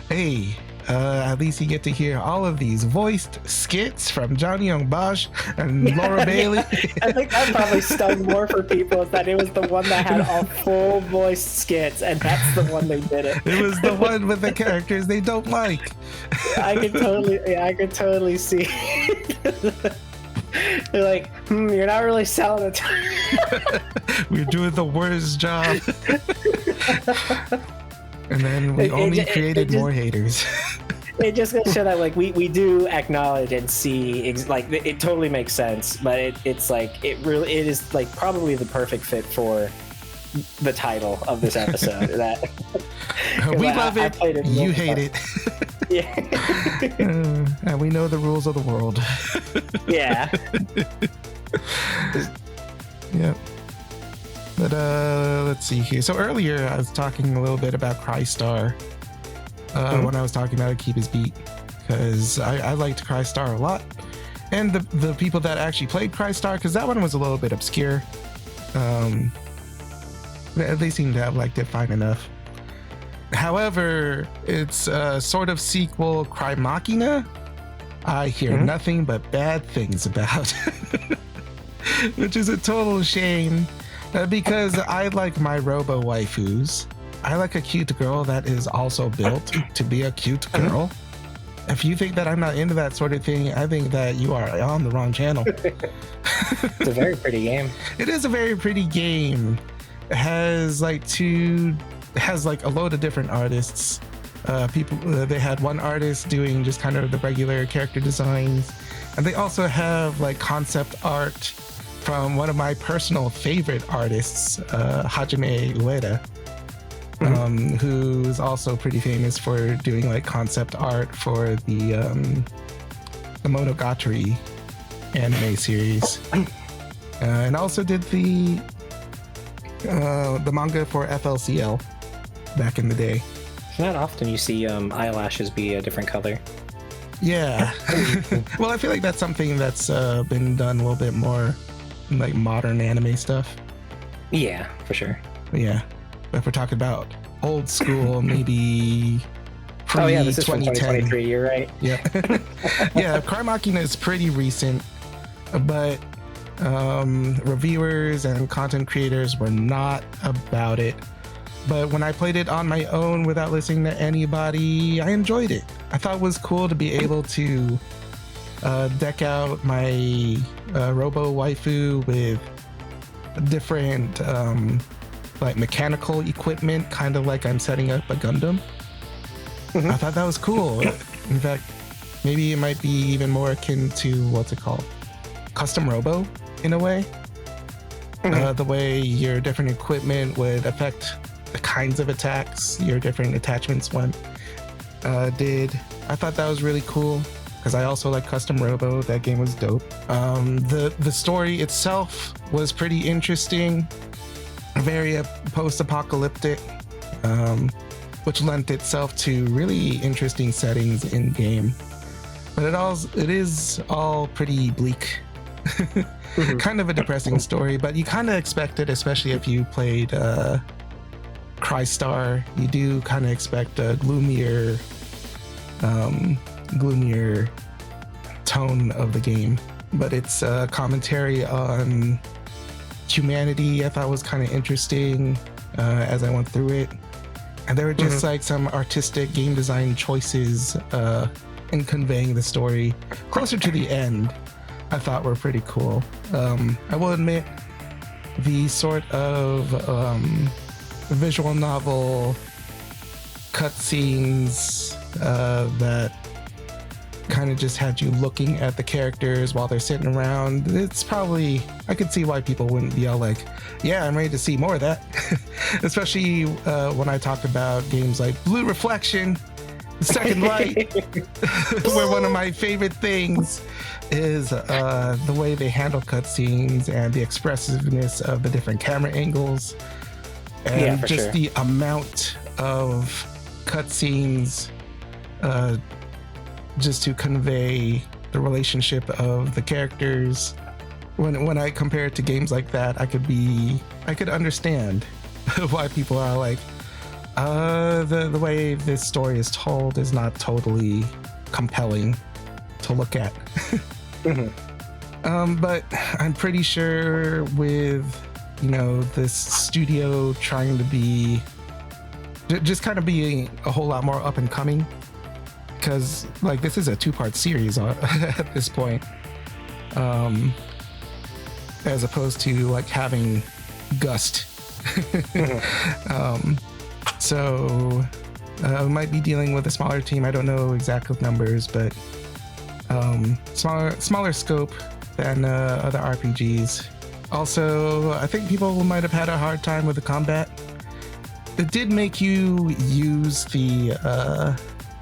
Hey, at least you get to hear all of these voiced skits from Johnny Young Bosch and Laura Bailey. I think that probably stung more for people is that it was the one that had all full voiced skits, and that's the one they did it. It was the one with the characters they don't like. I could totally see. They're like, you're not really selling it. We're doing the worst job. And then we only created more haters. It just goes to show that like we do acknowledge and see like it totally makes sense, but it's like it is like probably the perfect fit for the title of this episode. That we love it, you hate it. Yeah. And we know the rules of the world. Yeah. Yep. But let's see here. So earlier I was talking a little bit about Crystar when I was talking about Keep His Beat, because I liked Crystar a lot, and the people that actually played Crystar, because that one was a little bit obscure. They seem to have liked it fine enough. However, it's a sort of sequel, Cry Machina, I hear nothing but bad things about, which is a total shame, because I like my robo waifus. I like a cute girl that is also built to be a cute girl. If you think that I'm not into that sort of thing, I think that you are on the wrong channel. It's a very pretty game. It is a very pretty game. It has like a load of different artists. They had one artist doing just kind of the regular character designs, and they also have like concept art from one of my personal favorite artists, Hajime Ueda, who's also pretty famous for doing like concept art for the Monogatari anime series, and also did the manga for FLCL back in the day. It's not often you see eyelashes be a different color. Yeah. Well, I feel like that's something that's been done a little bit more in like modern anime stuff. Yeah, for sure. Yeah. But if we're talking about old school, maybe oh yeah, this is from 2023, you're right. Yeah. Yeah, Cry Machina is pretty recent, but reviewers and content creators were not about it. But when I played it on my own without listening to anybody, I enjoyed it. I thought it was cool to be able to deck out my robo waifu with different like mechanical equipment, kind of like I'm setting up a Gundam. I thought that was cool. In fact, maybe it might be even more akin to what's it called? Custom Robo in a way. The way your different equipment would affect the kinds of attacks your different attachments did. I thought that was really cool because I also like Custom Robo. That game was dope. The story itself was pretty interesting, very post-apocalyptic, which lent itself to really interesting settings in game. But it is all pretty bleak. Kind of a depressing story, but you kind of expect it, especially if you played Crystar. You do kind of expect a gloomier tone of the game, but it's a commentary on humanity. I thought was kind of interesting as I went through it, and there were just like some artistic game design choices in conveying the story closer to the end. I thought were pretty cool. I will admit, the sort of visual novel cutscenes that kind of just had you looking at the characters while they're sitting around, it's probably, I could see why people wouldn't be all like, yeah, I'm ready to see more of that. Especially when I talk about games like Blue Reflection, Second Light, where one of my favorite things is the way they handle cutscenes and the expressiveness of the different camera angles, and just the amount of cutscenes just to convey the relationship of the characters. When I compare it to games like that, I could understand why people are like, The way this story is told is not totally compelling to look at. But I'm pretty sure with, you know, this studio trying to be just kind of being a whole lot more up and coming, because like this is a 2-part series at this point, as opposed to like having Gust. So we might be dealing with a smaller team. I don't know exact numbers, but smaller scope than other RPGs. Also, I think people might have had a hard time with the combat. It did make you use the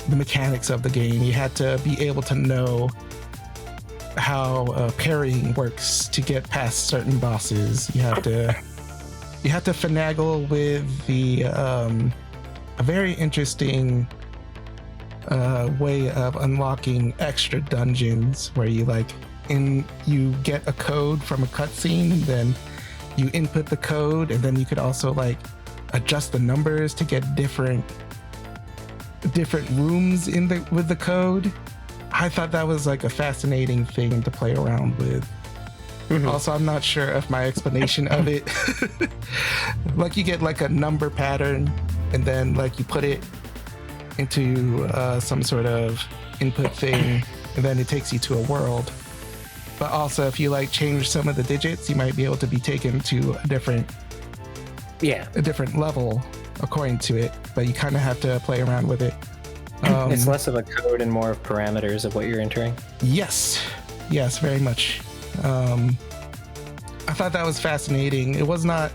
mechanics of the game. You had to be able to know how parrying works to get past certain bosses. You have to finagle with the a very interesting way of unlocking extra dungeons, where you you get a code from a cutscene, and then you input the code, and then you could also like adjust the numbers to get different rooms with the code. I thought that was like a fascinating thing to play around with. Also, I'm not sure if my explanation of it, like you get like a number pattern, and then like you put it into some sort of input thing, and then it takes you to a world. But also, if you like change some of the digits, you might be able to be taken to a different level according to it. But you kind of have to play around with it. It's less of a code and more of parameters of what you're entering. Yes, very much. I thought that was fascinating. It was not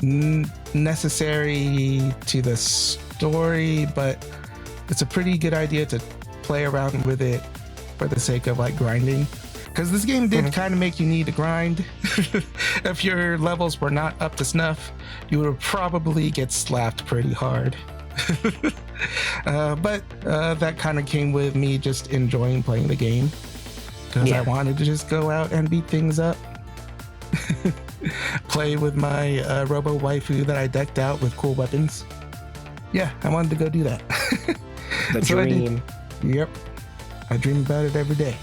necessary to the story, but it's a pretty good idea to play around with it for the sake of like grinding, because this game did kind of make you need to grind. If your levels were not up to snuff, you would probably get slapped pretty hard. But that kind of came with me just enjoying playing the game, because I wanted to just go out and beat things up. Play with my robo waifu that I decked out with cool weapons. Yeah, I wanted to go do that. The dream. Yep, I dream about it every day.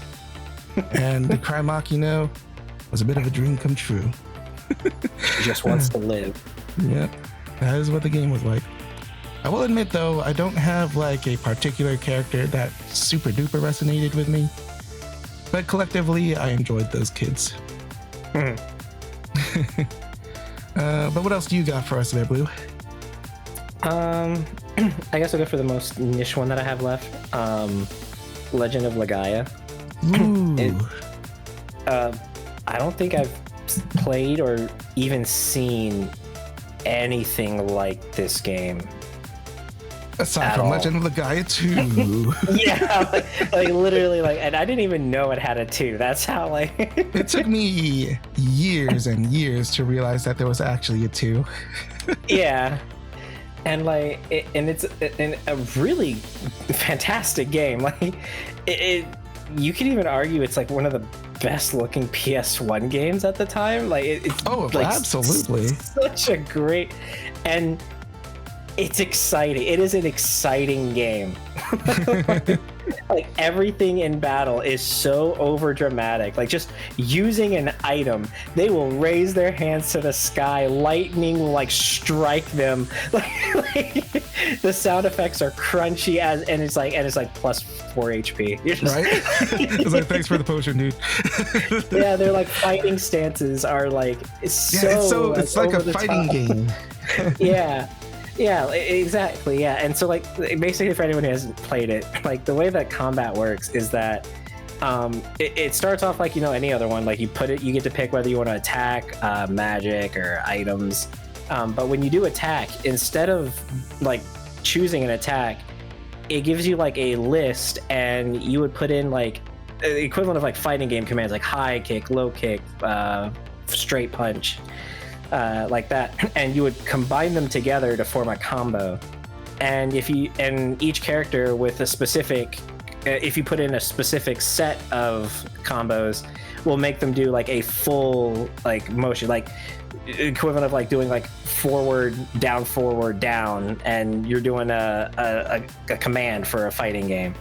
And the Cry Makino was a bit of a dream come true. She just wants to live. Yep, that is what the game was like. I will admit though, I don't have like a particular character that super duper resonated with me, but collectively I enjoyed those kids. But what else do you got for us there, Blue? I guess I'll go for the most niche one that I have left. Legend of Legaia. Ooh. I don't think I've played or even seen anything like this game. Aside from Legend of Legaia 2. Yeah, like literally, like, and I didn't even know it had a 2. That's how, like... It took me years and years to realize that there was actually a 2. Yeah. And like, it's a really fantastic game. Like, you could even argue it's like one of the best looking PS1 games at the time. Like, it's like absolutely such a great, and it's exciting. It is an exciting game. Like everything in battle is so over dramatic. Like just using an item, they will raise their hands to the sky, lightning will like strike them. Like the sound effects are crunchy and it's like plus 4 HP. You're just, right? It's like, thanks for the potion, dude. Yeah, they're like fighting stances are like it's like a fighting game. Yeah, exactly. Yeah, and so like basically, for anyone who hasn't played it, like the way that combat works is that it starts off like, you know, any other one. Like you get to pick whether you want to attack, magic, or items. But when you do attack, instead of like choosing an attack, it gives you like a list, and you would put in like the equivalent of like fighting game commands, like high kick, low kick, straight punch. Like that, and you would combine them together to form a combo. And each character with a specific, if you put in a specific set of combos, will make them do like a full like motion, like equivalent of like doing like forward down, and you're doing a command for a fighting game.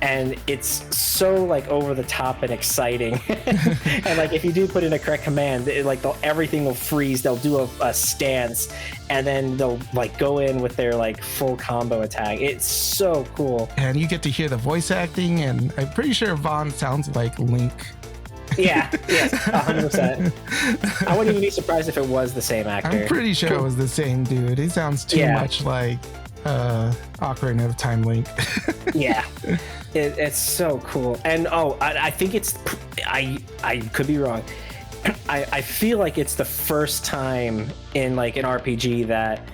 And it's so like over the top and exciting. And like if you do put in a correct command, everything will freeze. They'll do a stance, and then they'll like go in with their like full combo attack. It's so cool. And you get to hear the voice acting, and I'm pretty sure Vaughn sounds like Link. Yeah, yes, 100%. I wouldn't even be surprised if it was the same actor. I'm pretty sure it was the same dude. He sounds too much like Ocarina of Time Link. Yeah, it's so cool. And I think it's, I could be wrong. I feel like it's the first time in like an RPG that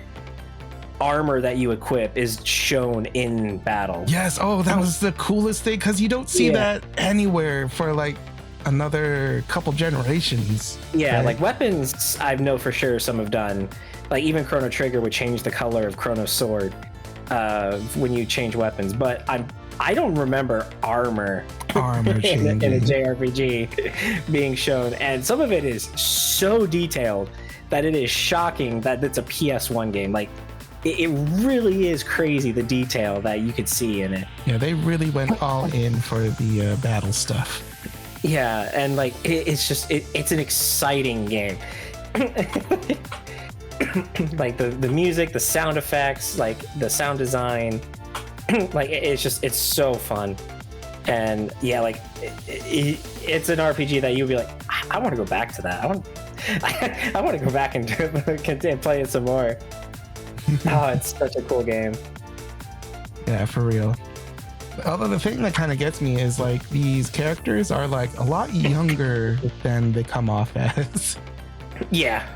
armor that you equip is shown in battle. Yes. Oh, that was the coolest thing, because you don't see that anywhere for like another couple generations. Yeah, right? like weapons, I know for sure some have done. Like even Chrono Trigger would change the color of Chrono's sword when you change weapons, but I don't remember armor in a JRPG being shown, and some of it is so detailed that it is shocking that it's a PS1 game. Like it really is crazy, the detail that you could see in it. Yeah, they really went all in for the battle stuff. Yeah, and like it's an exciting game. Like the music, the sound effects, like the sound design, like it's so fun. And yeah, like it's an RPG that you'll be like, I want to go back to that. I want to go back and play it some more. Oh, it's such a cool game. Yeah, for real. Although the thing that kind of gets me is like these characters are like a lot younger than they come off as. Yeah.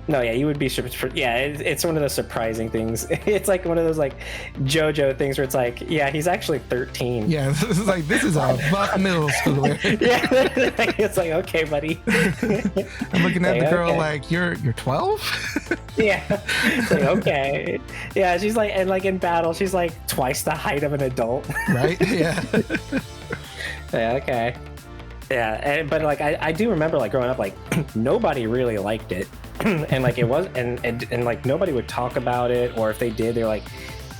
No, yeah, you would be. Yeah, it's one of those surprising things. It's like one of those like JoJo things where it's like, yeah, he's actually 13. Yeah, this is a buck middle schooler. Yeah, it's like, okay, buddy. I'm looking at the girl like, you're 12. Yeah, it's like, okay. Yeah, she's like, and like in battle, she's like twice the height of an adult. Right? Yeah. Yeah. Okay. Yeah, but like I do remember like growing up, like nobody really liked it. And like it was, and like nobody would talk about it, or if they did, they're like,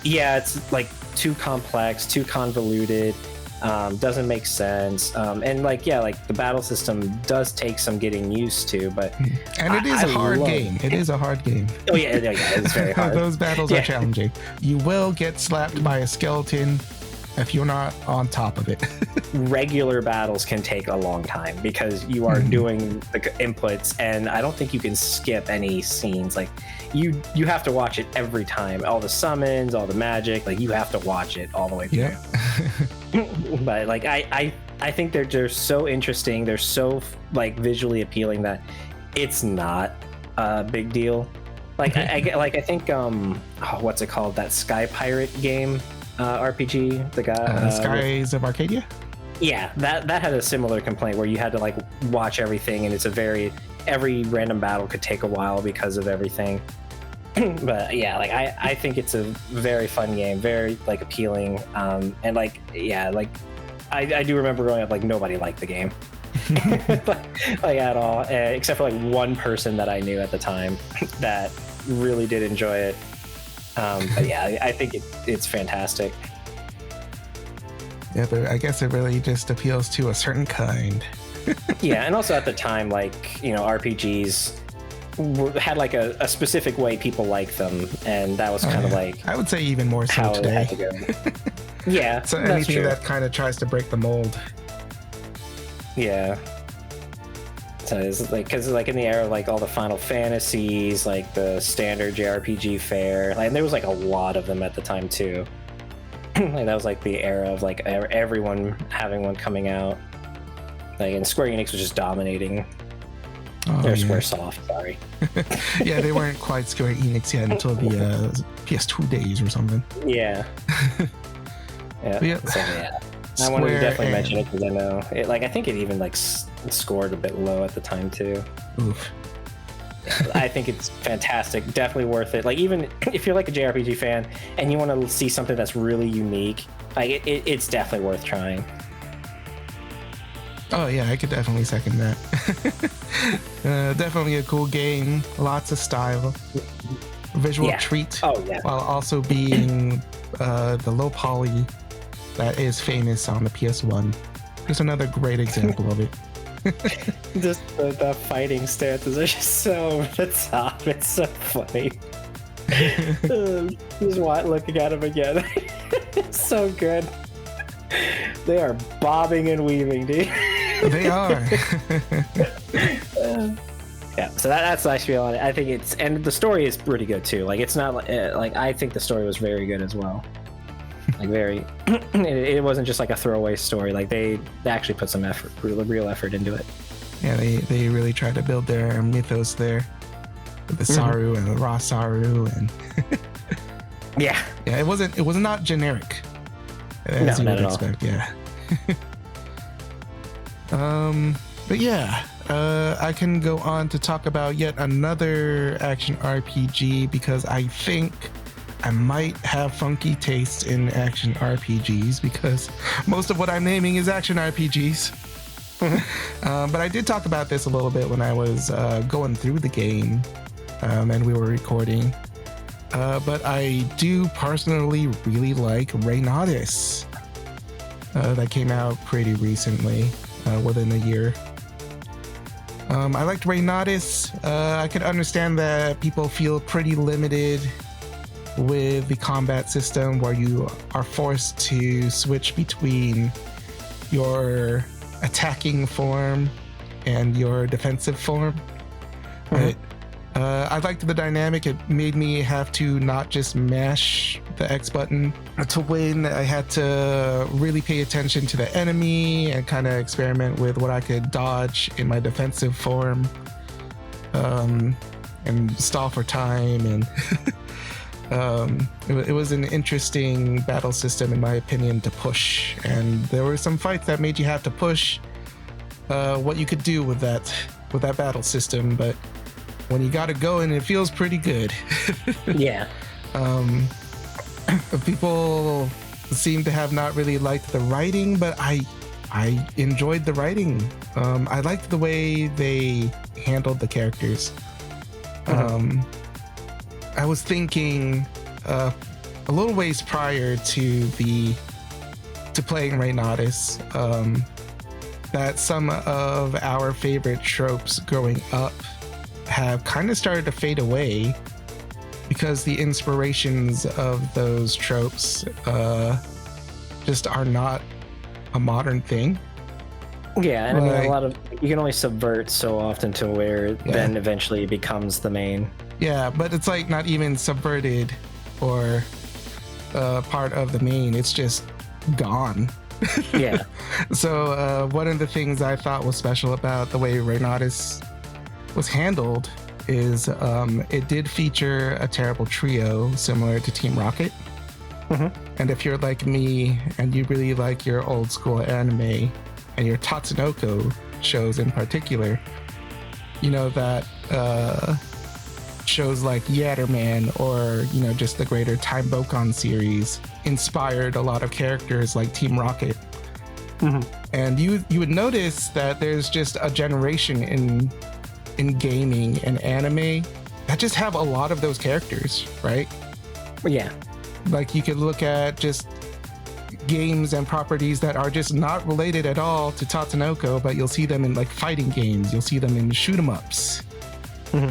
yeah, it's like too complex, too convoluted, doesn't make sense, and like yeah, like the battle system does take some getting used to, but and it is a hard game. It is a hard game. Oh yeah, it's very hard. Those battles are challenging. You will get slapped by a skeleton if you're not on top of it. Regular battles can take a long time because you are doing the inputs, and I don't think you can skip any scenes. Like you have to watch it every time. All the summons, all the magic, like you have to watch it all the way through. Yeah. But like I think they're so interesting. They're so like visually appealing that it's not a big deal. Like I think what's it called? That Sky Pirate game. RPG, the guy Skies of Arcadia. Yeah, that had a similar complaint where you had to like watch everything, and it's every random battle could take a while because of everything. But yeah, like I think it's a very fun game, very like appealing, and like yeah, like I do remember growing up like nobody liked the game. like at all, except for like one person that I knew at the time that really did enjoy it. But yeah, I think it's fantastic. Yeah, but I guess it really just appeals to a certain kind. Yeah, and also at the time, like, you know, RPGs had like a specific way people liked them, and that was kind of like, I would say even more so today. Yeah, so anything that kind of tries to break the mold. Yeah. So it's like, because like in the era of like all the Final Fantasies, like the standard JRPG fare, like, and there was like a lot of them at the time too. Like that was like the era of like everyone having one coming out. Like, and Square Enix was just dominating. Squaresoft, sorry. Yeah, they weren't quite Square Enix yet until the PS2 days or something. Yeah. Yeah. So, yeah. I wanted to definitely mention it because I know it. Like, I think it even like scored a bit low at the time too. Oof. I think it's fantastic. Definitely worth it. Like, even if you're like a JRPG fan and you want to see something that's really unique, like it's definitely worth trying. Oh yeah, I could definitely second that. Definitely a cool game. Lots of style. Visual treat. Oh yeah. While also being the low poly that is famous on the PS1. Just another great example of it. Just the fighting stances are just so over the top. It's so funny. Just looking at him again. It's so good. They are bobbing and weaving, dude. They are. Yeah, so that's how I feel on it. I think and the story is pretty good too. Like it's not like I think the story was very good as well. Like very, it wasn't just like a throwaway story. Like they actually put some effort, real effort into it. Yeah, they really tried to build their mythos there with the Saru and the raw Saru and yeah, it was not generic as you would expect. Yeah. But yeah, I can go on to talk about yet another action RPG because I think I might have funky tastes in action RPGs because most of what I'm naming is action RPGs. But I did talk about this a little bit when I was going through the game and we were recording. But I do personally really like Reynautis. That came out pretty recently, within a year. I liked Reynautis. I could understand that people feel pretty limited with the combat system where you are forced to switch between your attacking form and your defensive form. But I liked the dynamic. It made me have to not just mash the X button to win. I had to really pay attention to the enemy and kind of experiment with what I could dodge in my defensive form, and stall for time. And it was an interesting battle system, in my opinion, to push. And there were some fights that made you have to push what you could do with that battle system. But when you got it going, it feels pretty good. Yeah. People seem to have not really liked the writing, but I enjoyed the writing. I liked the way they handled the characters. I was thinking a little ways prior to playing Reynautis, that some of our favorite tropes growing up have kind of started to fade away because the inspirations of those tropes just are not a modern thing. Yeah, and I mean, a lot of you can only subvert so often to where then eventually it becomes the main. Yeah, but it's like not even subverted or part of the main. It's just gone. Yeah. So one of the things I thought was special about the way Reynautis was handled is it did feature a terrible trio similar to Team Rocket. And if you're like me and you really like your old school anime and your Tatsunoko shows in particular, you know that shows like Yatterman or just the greater Time Bokon series inspired a lot of characters like Team Rocket. And you would notice that there's just a generation in gaming and anime that just have a lot of those characters, right? Yeah. Like you could look at just games and properties that are just not related at all to Tatsunoko, but you'll see them in like fighting games. You'll see them in shoot 'em ups,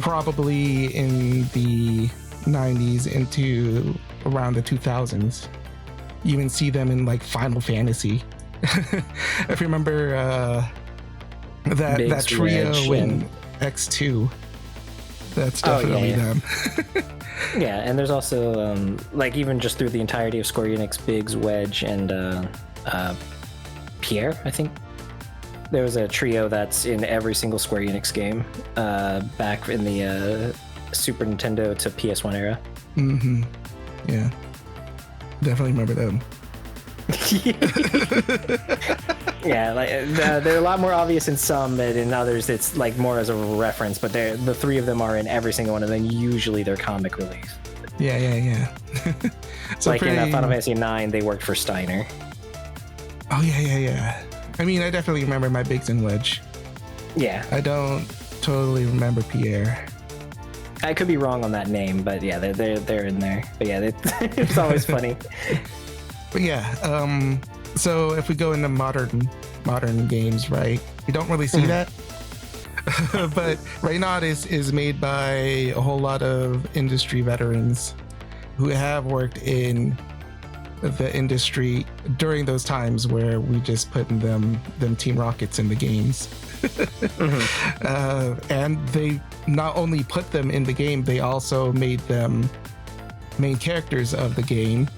probably in the 90s into around the 2000s. You even see them in like Final Fantasy. If you remember that trio in X2, that's definitely them. Yeah, and there's also like even just through the entirety of Square Enix, Biggs, Wedge, and Pierre, I think there was a trio that's in every single Square Enix game back in the Super Nintendo to PS1 era. Yeah, definitely remember them. Yeah, like they're a lot more obvious in some, and in others it's like more as a reference. But the three of them are in every single one, and then usually they're comic relief. Yeah. So like in Final Fantasy IX, they worked for Steiner. Oh yeah. I mean, I definitely remember my Biggs and Wedge. Yeah. I don't totally remember Pierre. I could be wrong on that name, but yeah, they're in there. But yeah, it's always funny. But yeah, so if we go into modern games, right? You don't really see that. But Reynautis is made by a whole lot of industry veterans who have worked in the industry during those times where we just put them Team Rockets in the games. And they not only put them in the game, they also made them main characters of the game.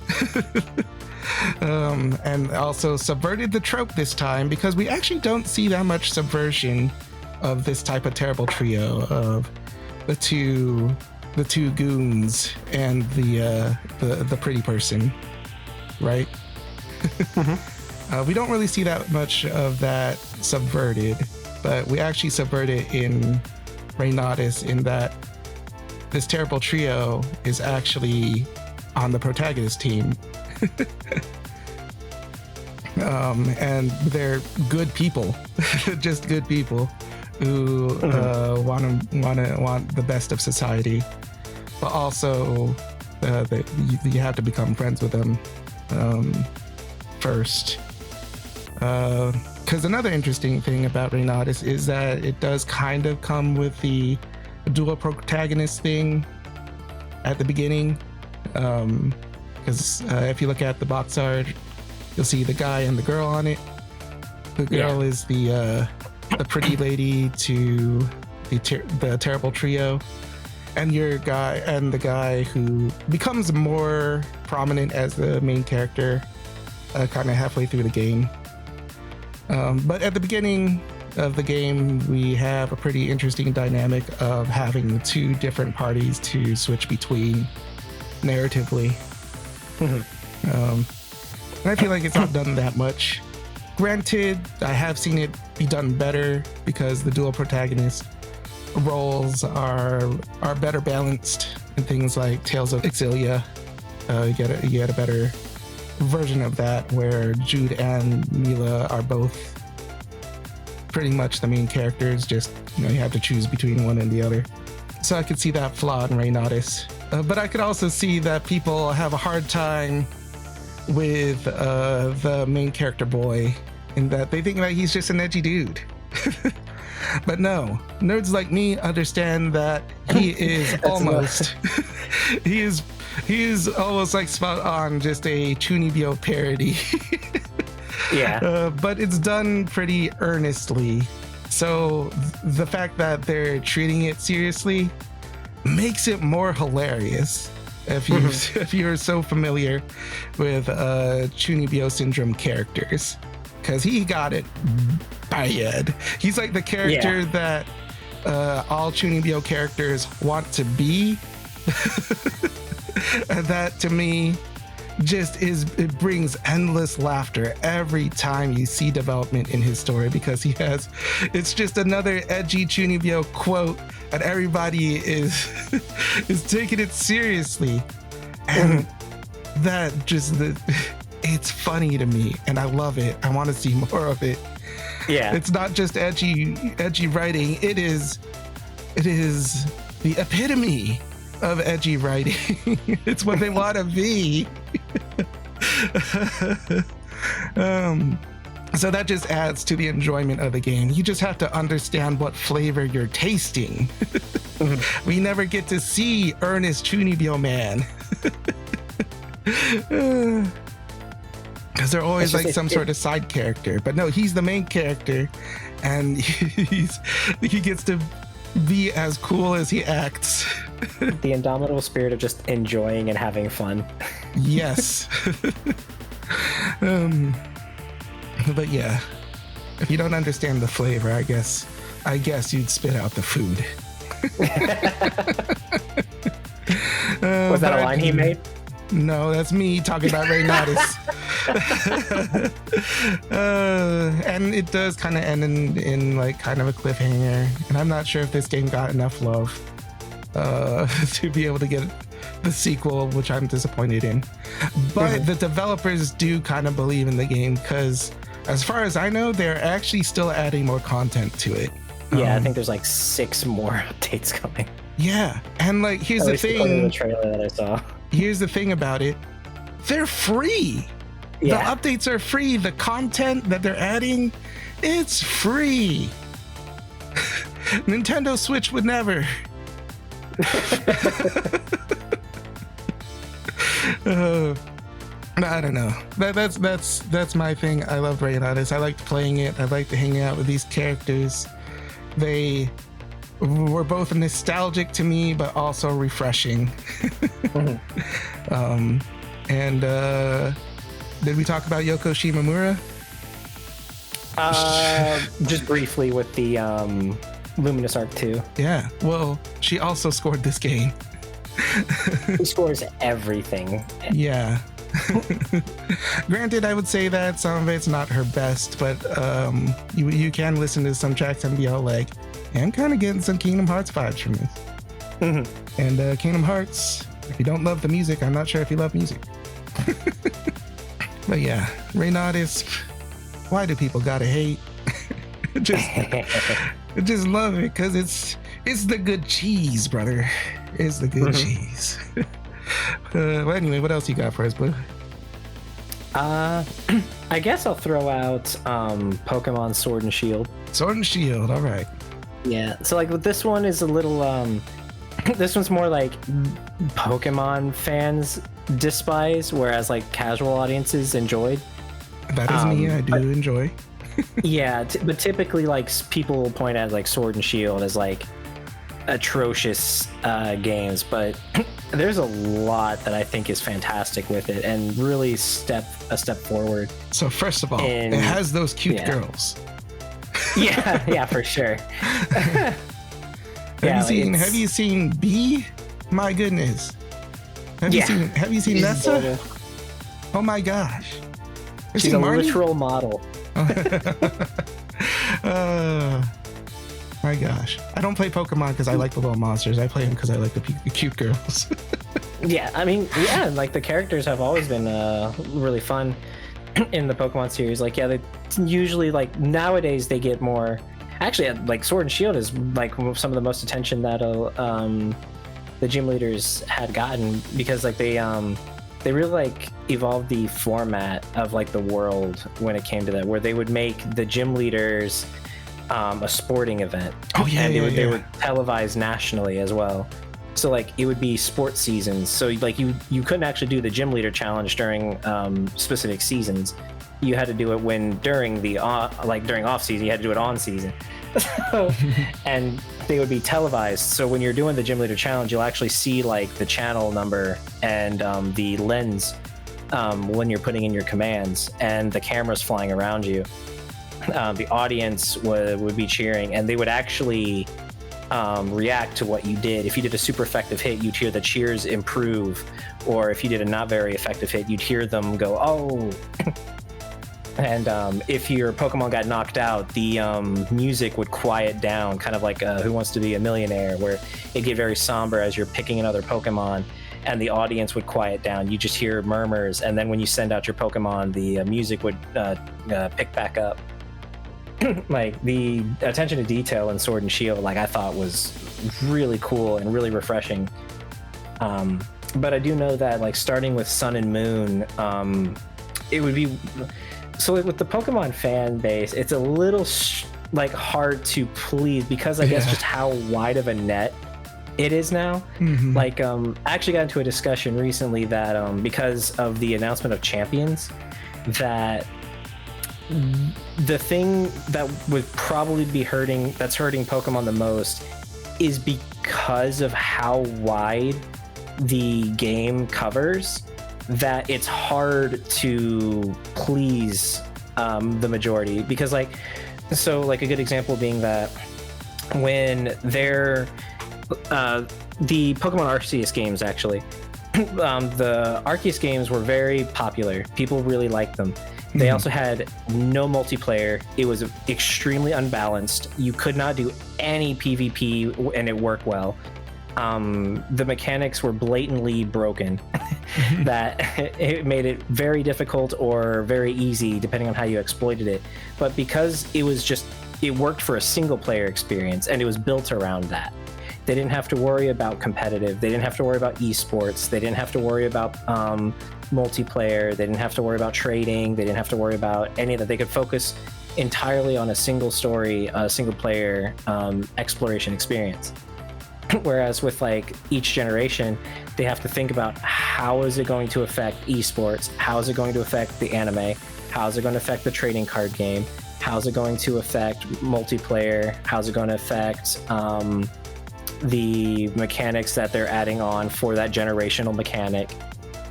And also subverted the trope this time, because we actually don't see that much subversion of this type of terrible trio of the two goons and the pretty person, right? We don't really see that much of that subverted, but we actually subvert it in Reynautis, in that this terrible trio is actually on the protagonist team. And they're good people, just good people who want the best of society, but also you have to become friends with them first. Because another interesting thing about Reynautis is that it does kind of come with the dual protagonist thing at the beginning. Because if you look at the box art, you'll see the guy and the girl on it. The girl is the pretty lady to the terrible trio, and the guy who becomes more prominent as the main character kind of halfway through the game. But at the beginning of the game, we have a pretty interesting dynamic of having two different parties to switch between narratively. And I feel like it's not done that much. Granted, I have seen it be done better because the dual protagonist roles are better balanced in things like Tales of Exilia. You get a better version of that where Jude and Mila are both pretty much the main characters, just you have to choose between one and the other. So I could see that flaw in Reynautis. But I could also see that people have a hard time with the main character boy, in that they think that he's just an edgy dude. But no, nerds like me understand that he is almost he is almost like spot on just a Chunibyo parody. Yeah. But it's done pretty earnestly. So the fact that they're treating it seriously makes it more hilarious. If you're so familiar with Chunibyo syndrome characters, because he got it bad. He's like the character that all Chunibyo characters want to be. And that to me it brings endless laughter every time you see development in his story, because it's just another edgy Chunibyo quote and everybody is taking it seriously, and that it's funny to me and I love it. I want to see more of it. Yeah, it's not just edgy writing. It is the epitome of edgy writing. It's what they want to be. So that just adds to the enjoyment of the game. You just have to understand what flavor you're tasting. We never get to see earnest Chunibyo man. Because they're always like some sort of side character. But no, he's the main character, and he gets to be as cool as he acts. The indomitable spirit of just enjoying and having fun. Yes. But yeah, if you don't understand the flavor, I guess you'd spit out the food. Was that a line he made? No, that's me talking about Reynautis. And it does kind of end in like kind of a cliffhanger, and I'm not sure if this game got enough love to be able to get the sequel, which I'm disappointed in. But the developers do kind of believe in the game, because as far as I know, they're actually still adding more content to it. Yeah, I think there's like 6 more updates coming. Yeah, and like here's the thing. The trailer that I saw. Here's the thing about it. They're free. Yeah. The updates are free. The content that they're adding, it's free. Nintendo Switch would never. I don't know. That's my thing. I love Rayonatis. I liked playing it. I liked hanging out with these characters. They were both nostalgic to me, but also refreshing. And did we talk about Yoko Shimomura? Just briefly with the Luminous Arc 2. Yeah. Well, she also scored this game. She scores everything. Yeah. Granted, I would say that some of it's not her best, but you can listen to some tracks and be all like, hey, I'm kind of getting some Kingdom Hearts vibes from this. Mm-hmm. And Kingdom Hearts, if you don't love the music, I'm not sure if you love music. But yeah, Rayonatis, why do people gotta hate? just love it because it's the good cheese, brother. It's the good cheese. Well, anyway, what else you got for us, Blue? I guess I'll throw out Pokemon Sword and Shield. Sword and Shield, all right. Yeah, so like this one is a little this one's more like Pokemon fans despise, whereas like casual audiences enjoyed. That is me. I do enjoy. Yeah, but typically like people will point at like Sword and Shield as like atrocious games, but there's a lot that I think is fantastic with it and really a step forward. So first of all, it has those cute girls. yeah, for sure. Have you seen B? My goodness. Have you seen Nessa? Oh my gosh. She's a literal model. My gosh. I don't play Pokemon because I like the little monsters. I play them because I like the cute girls. Yeah, I mean, like the characters have always been really fun in the Pokemon series. Like, they usually, like, nowadays they get more. Actually, like Sword and Shield is like some of the most attention that the gym leaders had gotten, because like they really like evolved the format of like the world when it came to that, where they would make the gym leaders a sporting event. They would televise nationally as well. So like it would be sports seasons. So like you couldn't actually do the gym leader challenge during specific seasons. You had to do it during off season. You had to do it on season. And they would be televised. So when you're doing the gym leader challenge, you'll actually see like the channel number and the lens when you're putting in your commands, and the cameras flying around you. The audience would be cheering, and they would actually react to what you did. If you did a super effective hit, you'd hear the cheers improve, or if you did a not very effective hit, you'd hear them go, oh. And if your Pokemon got knocked out, the music would quiet down, kind of like Who Wants to Be a Millionaire, where it get very somber as you're picking another Pokemon, and the audience would quiet down. You just hear murmurs, and then when you send out your Pokemon, the music would pick back up. Like the attention to detail in Sword and Shield, like I thought was really cool and really refreshing. But I do know that like starting with Sun and Moon, it would be. So with the Pokemon fan base, it's a little like hard to please, because I guess just how wide of a net it is now. Mm-hmm. Like I actually got into a discussion recently that because of the announcement of Champions, that the thing that would probably be hurting Pokemon the most is because of how wide the game covers, that it's hard to please the majority. Because like a good example being that when they're the Pokemon Arceus games, actually the Arceus games were very popular. People really liked them. They also had no multiplayer. It was extremely unbalanced. You could not do any PvP and it worked well. the mechanics were blatantly broken, that it made it very difficult or very easy depending on how you exploited it. But because it worked for a single player experience and it was built around that, they didn't have to worry about competitive, they didn't have to worry about esports, they didn't have to worry about multiplayer, they didn't have to worry about trading, they didn't have to worry about any of that. They could focus entirely on a single story, a single player exploration experience. Whereas with like each generation, they have to think about how is it going to affect esports, how is it going to affect the anime, how is it going to affect the trading card game, how is it going to affect multiplayer, how is it going to affect the mechanics that they're adding on for that generational mechanic,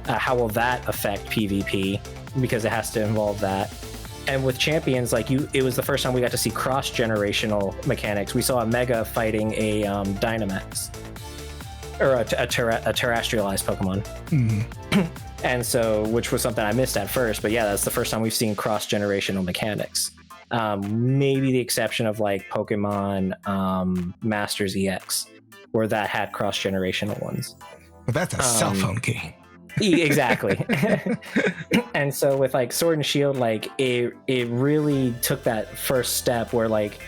how will that affect PvP, because it has to involve that. And with Champions, like it was the first time we got to see cross-generational mechanics. We saw a Mega fighting a Dynamax, or a terrestrialized Pokemon. And so, which was something I missed at first, but yeah, that's the first time we've seen cross-generational mechanics. Maybe the exception of like Pokemon Masters EX, where that had cross-generational ones. But that's a cell phone game. Exactly. And so with like Sword and Shield, like it really took that first step where like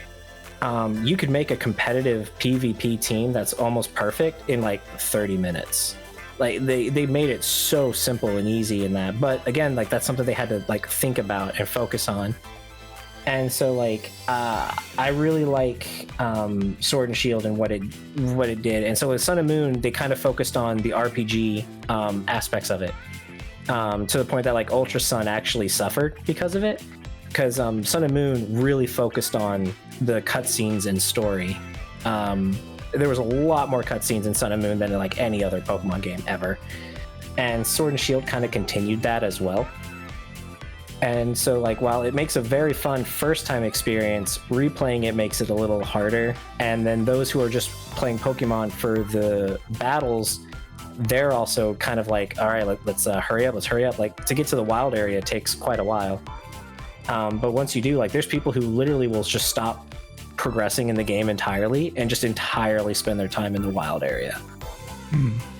you could make a competitive PvP team that's almost perfect in like 30 minutes. Like they made it so simple and easy in that. But again, like that's something they had to like think about and focus on. And so like I really like Sword and Shield and what it did. And so with Sun and Moon, they kind of focused on the RPG aspects of it, to the point that like Ultra Sun actually suffered because of it, because Sun and Moon really focused on the cutscenes and story. There was a lot more cutscenes in Sun and Moon than in like any other Pokemon game ever, and Sword and Shield kind of continued that as well. And so like while it makes a very fun first time experience, replaying it makes it a little harder. And then those who are just playing Pokemon for the battles, they're also kind of like, all right, let's hurry up. Like to get to the wild area takes quite a while. But once you do, like there's people who literally will just stop progressing in the game entirely and just entirely spend their time in the wild area.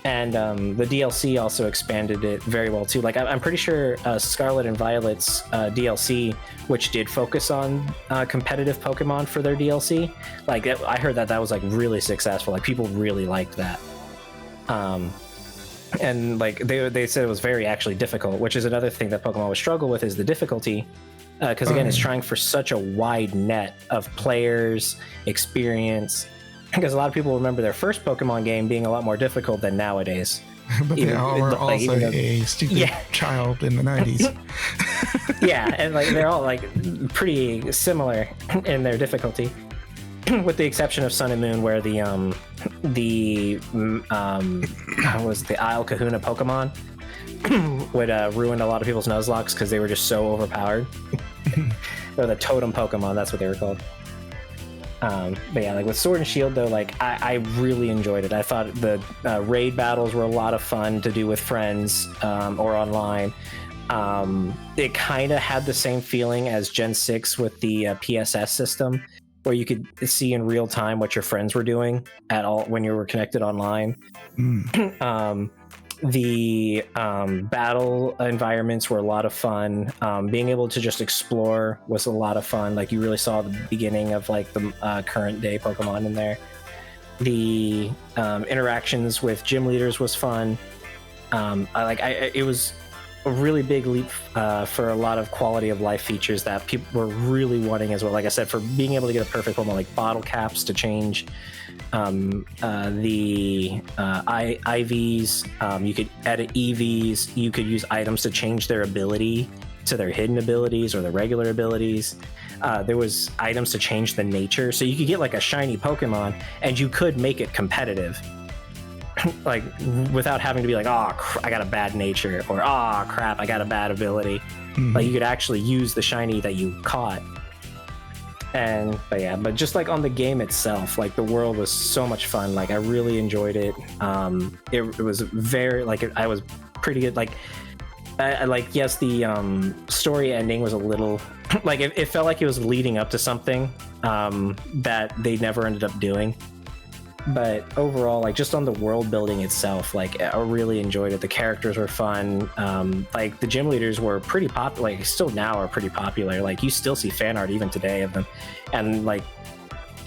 And the DLC also expanded it very well too. Like I'm pretty sure Scarlet and Violet's DLC, which did focus on competitive Pokemon for their DLC, like I heard that was like really successful. Like people really liked that. And like they said it was very actually difficult, which is another thing that Pokemon would struggle with, is the difficulty. Because again, it's trying for such a wide net of players, experience. Because a lot of people remember their first Pokemon game being a lot more difficult than nowadays. But they all were also a stupid child in the 90s. Yeah, and like they're all like pretty similar in their difficulty, with the exception of Sun and Moon, where the was the Isle Kahuna Pokemon would ruin a lot of people's Nuzlocks because they were just so overpowered. Or the Totem Pokemon, that's what they were called. But yeah, like with Sword and Shield though, like I really enjoyed it. I thought the raid battles were a lot of fun to do with friends or online. It kind of had the same feeling as Gen 6 with the PSS system, where you could see in real time what your friends were doing at all when you were connected online. The battle environments were a lot of fun. Being able to just explore was a lot of fun. Like you really saw the beginning of like the current day Pokemon in there. The interactions with gym leaders was fun. It was a really big leap for a lot of quality of life features that people were really wanting as well. Like I said, for being able to get a perfect Pokemon, like bottle caps to change the IVs, you could edit EVs, you could use items to change their ability to their hidden abilities or their regular abilities. There was items to change the nature, so you could get like a shiny Pokemon and you could make it competitive. Like without having to be like, oh, I got a bad nature, or oh crap, I got a bad ability. Like you could actually use the shiny that you caught. But just like on the game itself, like the world was so much fun. Like I really enjoyed it. It was very I was pretty good. Like yes, the story ending was a little like it felt like it was leading up to something that they never ended up doing. but overall, like just on the world building itself, like I really enjoyed it. The characters were fun. Like the gym leaders were pretty popular. Like still now are pretty popular. Like you still see fan art even today of them, and like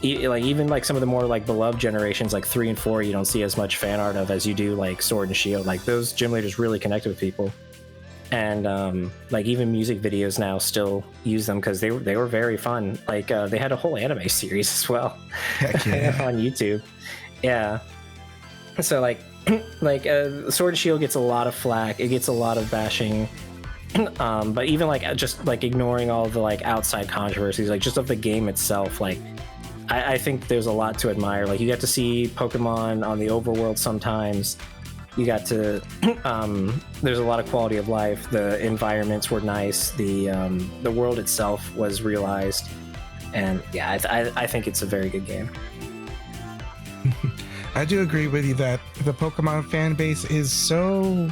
even like some of the more like beloved generations, like 3 and 4, you don't see as much fan art of as you do like Sword and Shield. Like those gym leaders really connected with people. And like even music videos now still use them because they were very fun. Like they had a whole anime series as well. Heck yeah. On YouTube. Yeah. So like Sword and Shield gets a lot of flack. It gets a lot of bashing. But even like just like ignoring all the like outside controversies, like just of the game itself, like I think there's a lot to admire. Like you get to see Pokemon on the overworld sometimes. You got to there's a lot of quality of life. The environments were nice. The world itself was realized, and yeah, I think it's a very good game. I do agree with you that the Pokemon fan base is so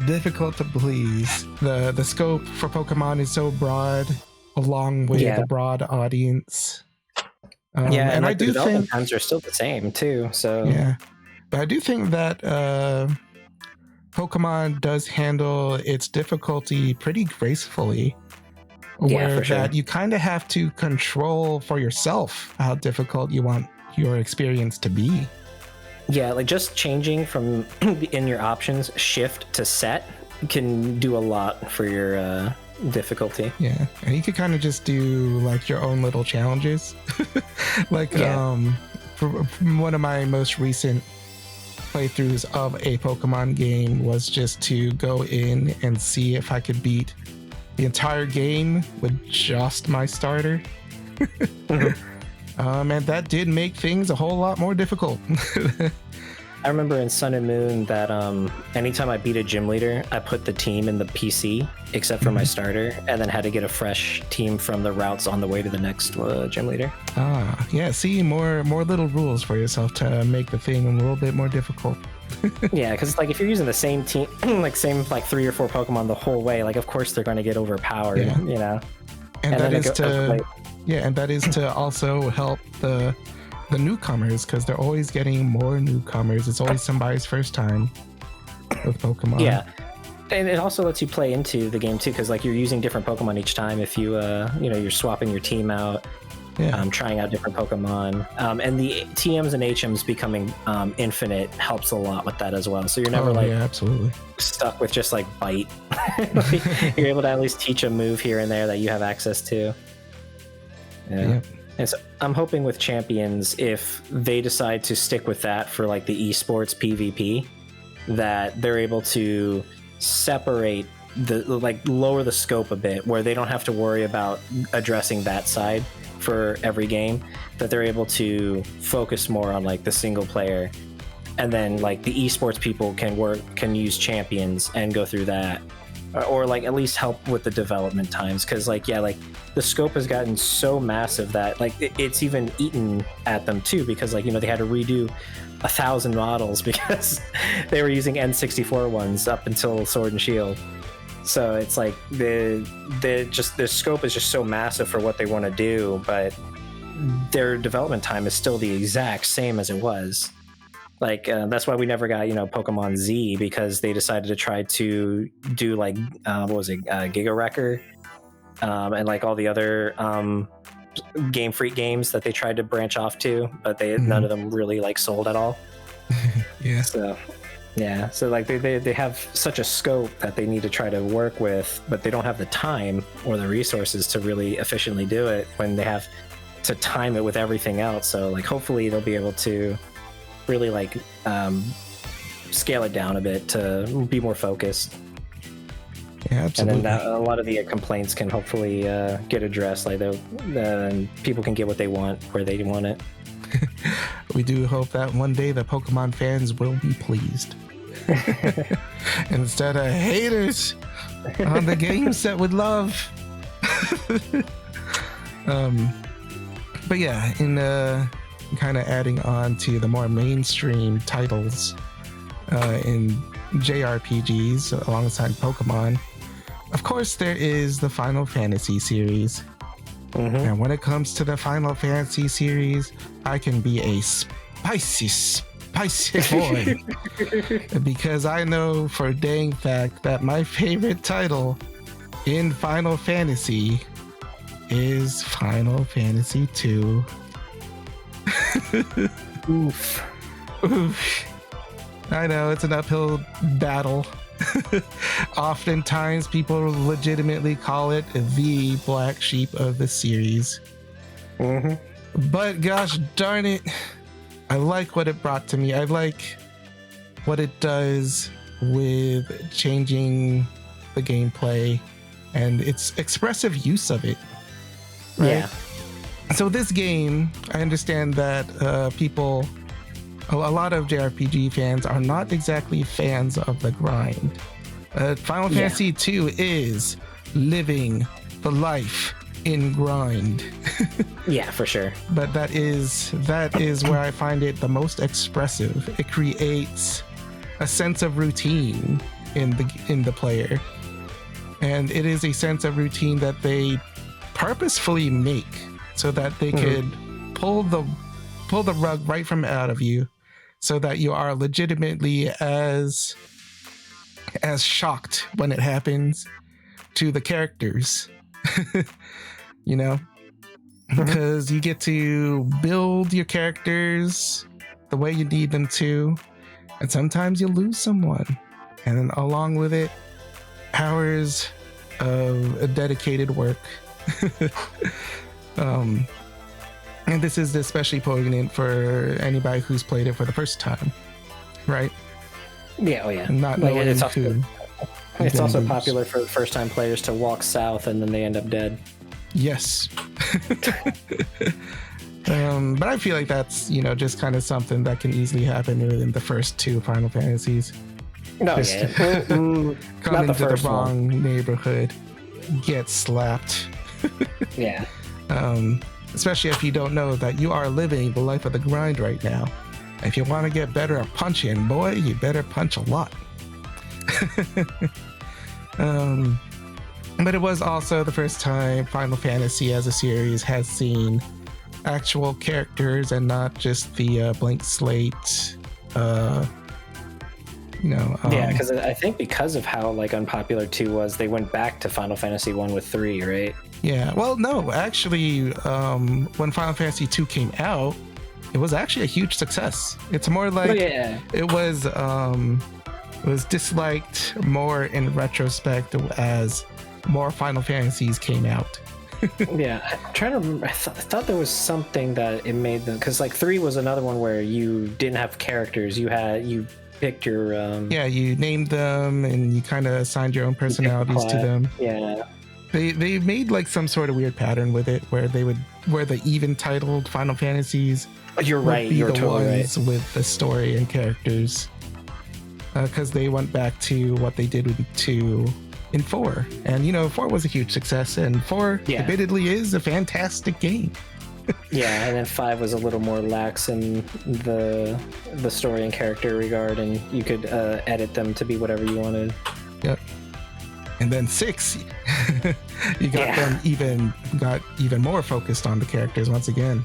difficult to please. The scope for Pokemon is so broad, along with the broad audience. And like I do the development think times are still the same too. So yeah. But I do think that Pokemon does handle its difficulty pretty gracefully. Yeah, for sure. That you kind of have to control for yourself how difficult you want your experience to be. Yeah, like just changing from in your options, shift to set can do a lot for your difficulty. Yeah, and you could kind of just do like your own little challenges. Like for one of my most recent playthroughs of a Pokemon game was just to go in and see if I could beat the entire game with just my starter. And that did make things a whole lot more difficult. I remember in Sun and Moon that anytime I beat a gym leader, I put the team in the PC except for my starter, and then had to get a fresh team from the routes on the way to the next gym leader. Ah, yeah. See, more little rules for yourself to make the thing a little bit more difficult. Yeah, because like if you're using the same team, like same like 3 or 4 Pokemon the whole way, like of course they're going to get overpowered. Yeah. You know, and that is and that is to also help the newcomers, because they're always getting more newcomers. It's always somebody's first time with Pokemon. Yeah, and it also lets you play into the game too, because like you're using different Pokemon each time. If you you're swapping your team out, trying out different Pokemon, and the TMs and HMs becoming infinite helps a lot with that as well. So you're never absolutely stuck with just like bite. Like, you're able to at least teach a move here and there that you have access to. Yeah. Yep. And so I'm hoping with Champions, if they decide to stick with that for like the esports PvP, that they're able to separate lower the scope a bit, where they don't have to worry about addressing that side for every game, that they're able to focus more on like the single player, and then like the esports people can use Champions and go through that, or like at least help with the development times, because like the scope has gotten so massive that like it's even eaten at them too, because like they had to redo 1,000 models because they were using N64 ones up until Sword and Shield. So it's like the scope is just so massive for what they want to do, but their development time is still the exact same as it was. Like that's why we never got Pokemon Z, because they decided to try to do like Giga Wrecker, and like all the other Game Freak games that they tried to branch off to, but none of them really like sold at all. Yeah. So like they have such a scope that they need to try to work with, but they don't have the time or the resources to really efficiently do it when they have to time it with everything else. So like hopefully they'll be able to really like scale it down a bit to be more focused. Yeah, absolutely. And then a lot of the complaints can hopefully get addressed. Like people can get what they want where they want it. We do hope that one day the Pokemon fans will be pleased. Instead of haters on the games that would love. But yeah, in kind of adding on to the more mainstream titles in JRPGs alongside Pokemon, of course there is the Final Fantasy series. And when it comes to the Final Fantasy series, I can be a spicy boy. Because I know for a dang fact that my favorite title in Final Fantasy is Final Fantasy 2. Oof. Oof. I know it's an uphill battle. Oftentimes people legitimately call it the black sheep of the series. But gosh darn it, I like what it brought to me. I like what it does with changing the gameplay and its expressive use of it. Right? Yeah. So this game, I understand that a lot of JRPG fans are not exactly fans of the grind. Final Fantasy 2 is living the life in grind. Yeah, for sure. But that is where I find it the most expressive. It creates a sense of routine in the player, and it is a sense of routine that they purposefully make so that they could pull the rug right from out of you, so that you are legitimately as shocked when it happens to the characters. You know, because you get to build your characters the way you need them to, and sometimes you lose someone, and then along with it, hours of dedicated work. And this is especially poignant for anybody who's played it for the first time, right? Yeah, oh yeah. Not like, knowing it's also popular for first-time players to walk south and then they end up dead. Yes. But I feel like that's, just kind of something that can easily happen within the first two Final Fantasies. No, Just yeah. come Not into the first wrong neighborhood, get slapped. Yeah. Especially if you don't know that you are living the life of the grind right now. If you want to get better at punching, boy, you better punch a lot. But it was also the first time Final Fantasy as a series has seen actual characters and not just the blank slate. Yeah, because I think because of how unpopular 2 was, they went back to Final Fantasy 1 with 3, right? Yeah, well, no, actually, when Final Fantasy 2 came out, it was actually a huge success. It's more like it was disliked more in retrospect as more Final Fantasies came out. Yeah, I'm trying to remember. I thought there was something that it made them, because 3 was another one where you didn't have characters. You picked your you named them and you kind of assigned your own personalities to them. Yeah. They made some sort of weird pattern with it where the even titled Final Fantasies You're would right. be You're the totally ones right. with the story and characters, because they went back to what they did with 2 in 4, and 4 was a huge success, and 4 admittedly is a fantastic game. Yeah, and then 5 was a little more lax in the story and character regard, and you could edit them to be whatever you wanted. Yep. And then 6, you got them even more focused on the characters once again.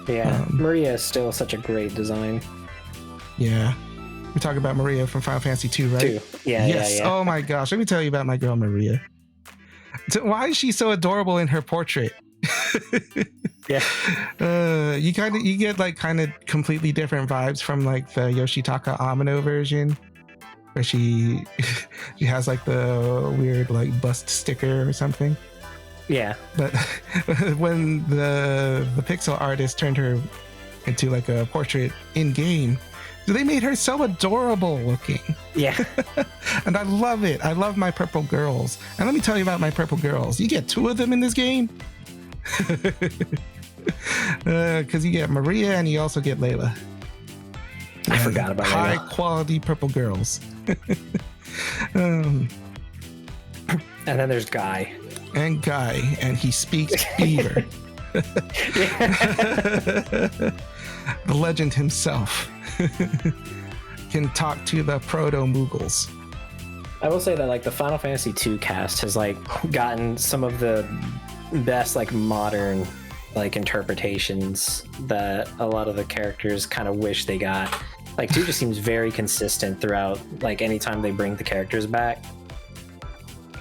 Yeah, Maria is still such a great design. Yeah. We talk about Maria from Final Fantasy 2, right? 2. Yeah, yes. yeah. Oh my gosh. Let me tell you about my girl Maria. Why is she so adorable in her portrait? Yeah. You get kind of completely different vibes from the Yoshitaka Amino version, where she has the weird bust sticker or something. Yeah. But when the pixel artist turned her into a portrait in game, they made her so adorable looking. Yeah. And I love it. I love my purple girls. And let me tell you about my purple girls. You get 2 of them in this game. Because you get Maria and you also get Layla. I forgot about high Layla. Quality purple girls. And then there's Guy. And he speaks beaver. The legend himself can talk to the proto-Moogles. I will say that the Final Fantasy 2 cast has gotten some of the best modern like interpretations that a lot of the characters kind of wish they got. Like 2 just seems very consistent throughout, like anytime they bring the characters back.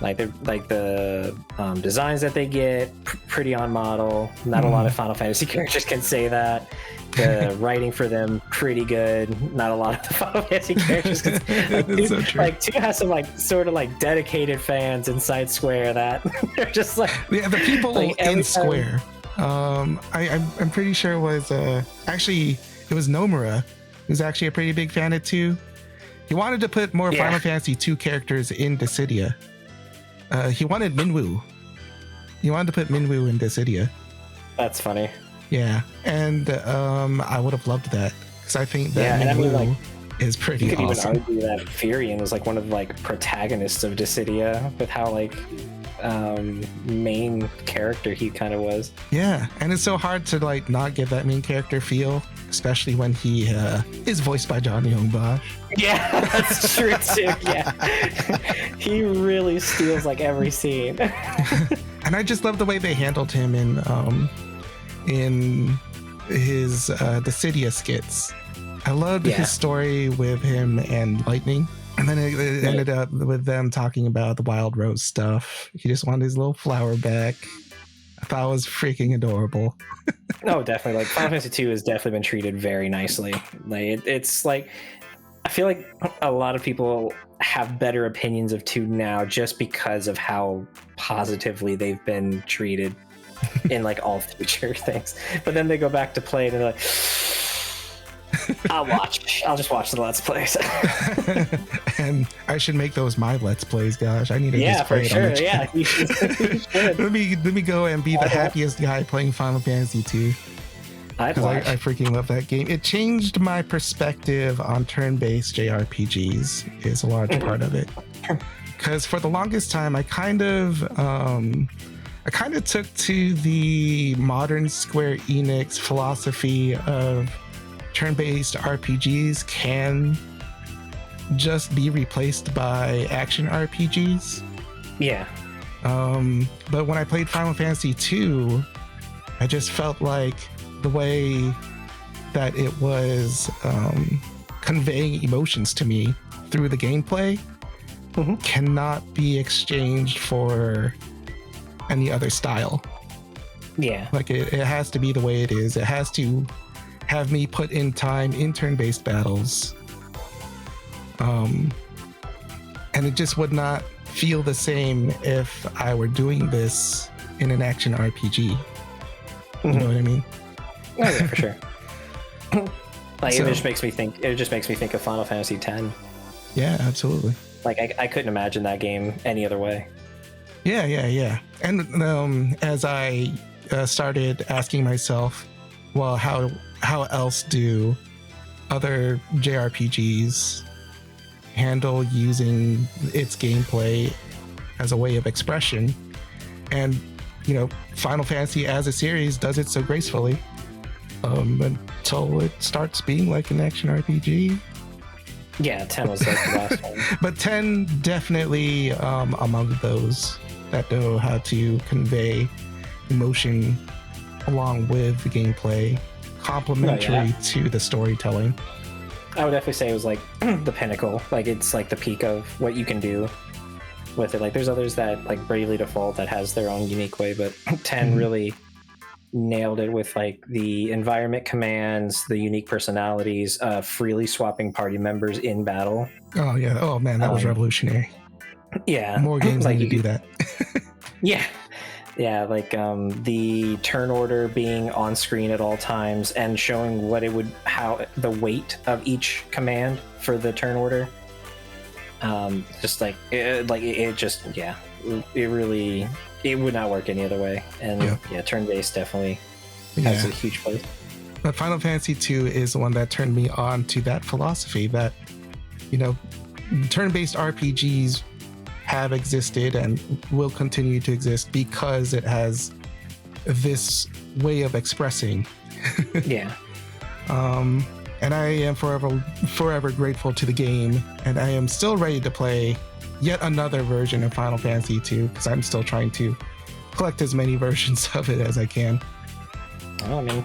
Like the designs that they get, pretty on model. Not a lot of Final Fantasy characters can say that. The writing for them, pretty good. Not a lot of the Final Fantasy characters. Like 2 has some like sort of like dedicated fans inside Square that they're just like the people like, in Square. I'm pretty sure it was actually it was Nomura, who's actually a pretty big fan of 2. He wanted to put more Final Fantasy 2 characters in Dissidia. He wanted Minwu. He wanted to put Minwu in Dissidia. That's funny. Yeah, and I would have loved that because I think that Minwu is pretty awesome. You could even argue that Furion was like one of the like protagonists of Dissidia with how like main character he kind of was. Yeah, and it's so hard to like not get that main character feel, especially when he is voiced by John Young-Bosch. Yeah, that's true too. Yeah, he really steals like every scene. And I just love the way they handled him in his Dissidia skits. I loved his story with him and Lightning. And then it ended up with them talking about the Wild Rose stuff. He just wanted his little flower back. I thought it was freaking adorable. No, definitely. Like Final Fantasy 2 has definitely been treated very nicely. Like it's like I feel like a lot of people have better opinions of 2 now just because of how positively they've been treated in like all future things. But then they go back to play it and they're like, I'll just watch the Let's Plays. And I should make those my Let's Plays, gosh. I need to just play it on the channel. You should. let me go and be the happiest guy playing Final Fantasy 2. I freaking love that game. It changed my perspective on turn-based JRPGs is a large part of it. Because for the longest time, I kind of took to the modern Square Enix philosophy of turn-based RPGs can just be replaced by action RPGs. Yeah. But when I played Final Fantasy 2, I just felt like the way that it was conveying emotions to me through the gameplay cannot be exchanged for any other style. Yeah. Like it has to be the way it is. It has to have me put in time in turn-based battles. And it just would not feel the same if I were doing this in an action RPG. You know what I mean? Oh yeah, for sure. Like it just makes me think of Final Fantasy X. Yeah, absolutely. Like I couldn't imagine that game any other way. Yeah. And as I started asking myself, well, how else do other JRPGs handle using its gameplay as a way of expression? And Final Fantasy as a series does it so gracefully until it starts being like an action RPG. Yeah, 10 was like the last one. But 10 definitely among those that know how to convey emotion along with the gameplay, complementary to the storytelling. I would definitely say it was like the pinnacle. Like it's like the peak of what you can do with it. Like there's others that like Bravely Default that has their own unique way, but 10 really nailed it with like the environment commands, the unique personalities, freely swapping party members in battle. Oh yeah. Oh man, that was revolutionary. Yeah. More games like need to do that. Yeah, like the turn order being on screen at all times and showing how the weight of each command for the turn order. It would not work any other way. And turn-based definitely has a huge place. But Final Fantasy 2 is the one that turned me on to that philosophy that, turn-based RPGs have existed and will continue to exist because it has this way of expressing. Yeah. And I am forever grateful to the game, and I am still ready to play yet another version of Final Fantasy 2 because I'm still trying to collect as many versions of it as I can. Well, I mean,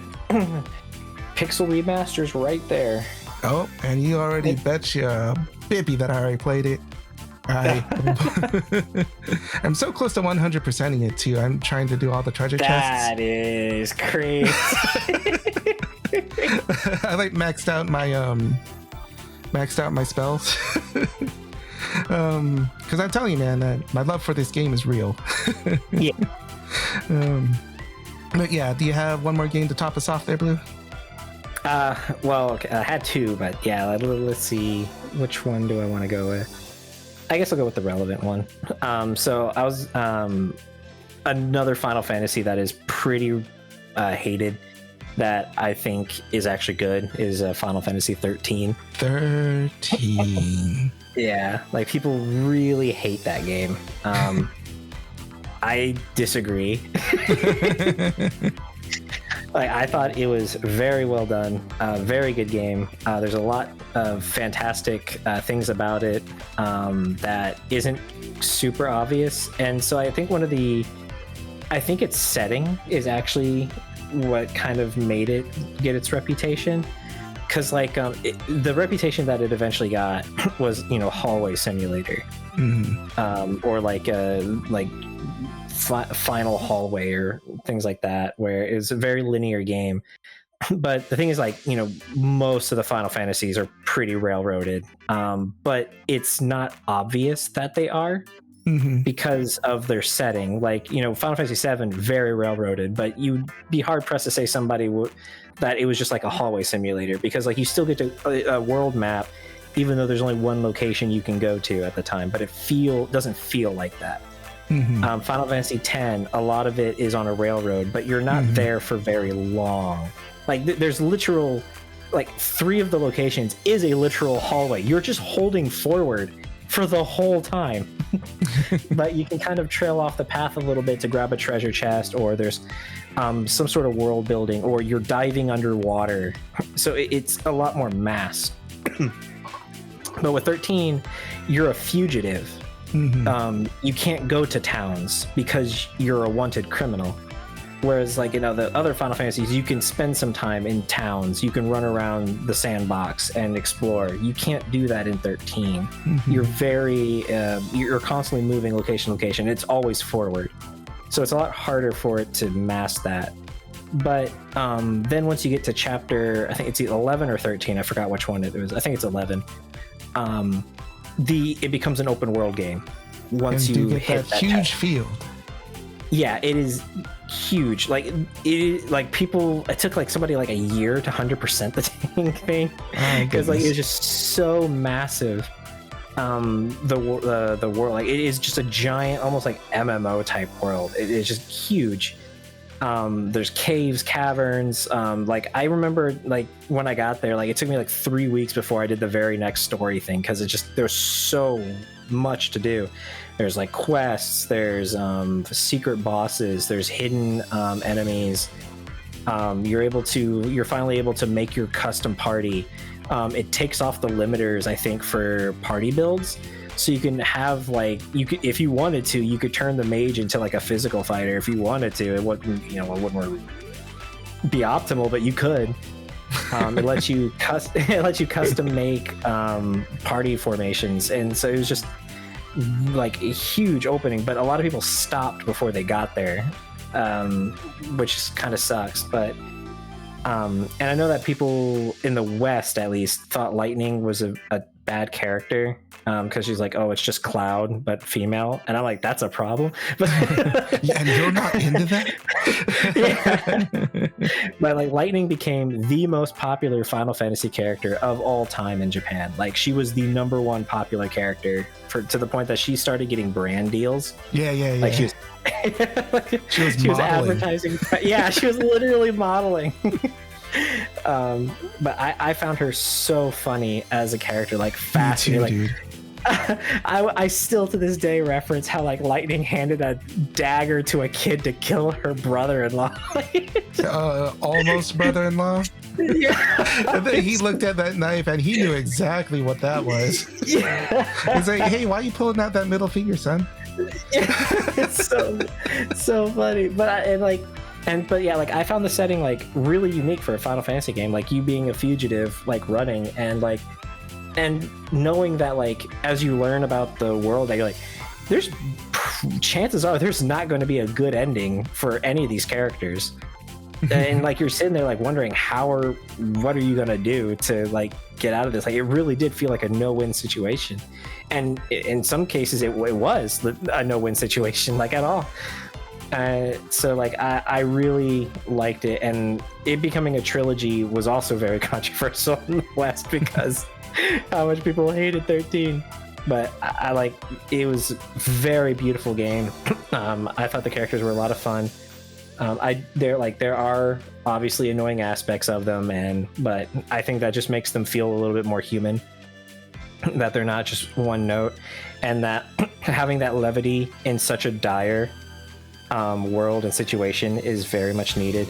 Pixel Remaster's right there. Oh, and you already bet your bippy that I already played it. I'm so close to 100%ing it too. I'm trying to do all the treasure chests. That is crazy. I like maxed out my spells. Because I'm telling you, man, that my love for this game is real. Yeah. But yeah, do you have one more game to top us off there, Blue? Well, I had two, but yeah, let's see. Which one do I want to go with? I guess I'll go with the relevant one. So I was another Final Fantasy that is pretty hated that I think is actually good is Final Fantasy 13. 13. Yeah, like people really hate that game. I disagree. Like, I thought it was very well done, very good game. There's a lot of fantastic things about it that isn't super obvious, and so I think I think its setting is actually what kind of made it get its reputation. Because like the reputation that it eventually got was, hallway simulator, or like final hallway or things like that, where it was a very linear game. But the thing is, like, most of the Final Fantasies are pretty railroaded, but it's not obvious that they are because of their setting. Like, Final Fantasy VII, very railroaded, but you'd be hard pressed to say somebody that it was just like a hallway simulator, because like you still get to a world map even though there's only one location you can go to at the time, but it doesn't feel like that. Final Fantasy X, a lot of it is on a railroad, but you're not there for very long. Like there's literal, like 3 of the locations is a literal hallway. You're just holding forward for the whole time. But you can kind of trail off the path a little bit to grab a treasure chest, or there's some sort of world building, or you're diving underwater. So it's a lot more masked. But with 13, you're a fugitive. You can't go to towns because you're a wanted criminal. Whereas, like, the other Final Fantasies, you can spend some time in towns. You can run around the sandbox and explore. You can't do that in 13. You're you're constantly moving location to location. It's always forward. So it's a lot harder for it to mask that. But then once you get to chapter, I think it's 11 or 13, I forgot which one it was. I think it's 11. It becomes an open world game once you hit that huge field. Yeah, it is huge. Like it took like somebody like a year to 100% the thing, because like it's just so massive. The world, like, it is just a giant, almost like MMO type world. It is just huge. There's caves, caverns. Like I remember, like when I got there, like it took me like 3 weeks before I did the very next story thing, because there's so much to do. There's like quests, there's secret bosses, there's hidden enemies. You're finally able to make your custom party. It takes off the limiters, I think, for party builds. So you can have, like, if you wanted to, you could turn the mage into like a physical fighter if you wanted to. It wouldn't really be optimal, but you could. It lets you custom make party formations, and so it was just like a huge opening. But a lot of people stopped before they got there, which kind of sucks. But and I know that people in the West, at least, thought Lightning was a bad character, because she's like, oh, it's just Cloud but female, and I'm like, that's a problem. But yeah, and you're not into that. Yeah. But like Lightning became the most popular Final Fantasy character of all time in Japan. Like she was the #1 popular character to the point that she started getting brand deals. Yeah. Like she was advertising. Yeah, she was literally modeling. But I found her so funny as a character, like fascinating. Like, dude. I still to this day reference how like Lightning handed a dagger to a kid to kill her brother-in-law. Almost brother-in-law. Yeah. And then he looked at that knife and he knew exactly what that was. Yeah. He's like, hey, why are you pulling out that middle finger, son? Yeah. It's so funny. But But yeah, like I found the setting like really unique for a Final Fantasy game, like you being a fugitive, like running, and knowing that like as you learn about the world, that you're like, there's chances are there's not going to be a good ending for any of these characters. And like you're sitting there like wondering what are you gonna do to like get out of this. Like it really did feel like a no-win situation, and in some cases it was a no-win situation, like at all. So like I really liked it, and it becoming a trilogy was also very controversial in the West because how much people hated 13. But I like it was a very beautiful game. I thought the characters were a lot of fun. There are obviously annoying aspects of them, but I think that just makes them feel a little bit more human. That they're not just one note, and that having that levity in such a dire world and situation is very much needed.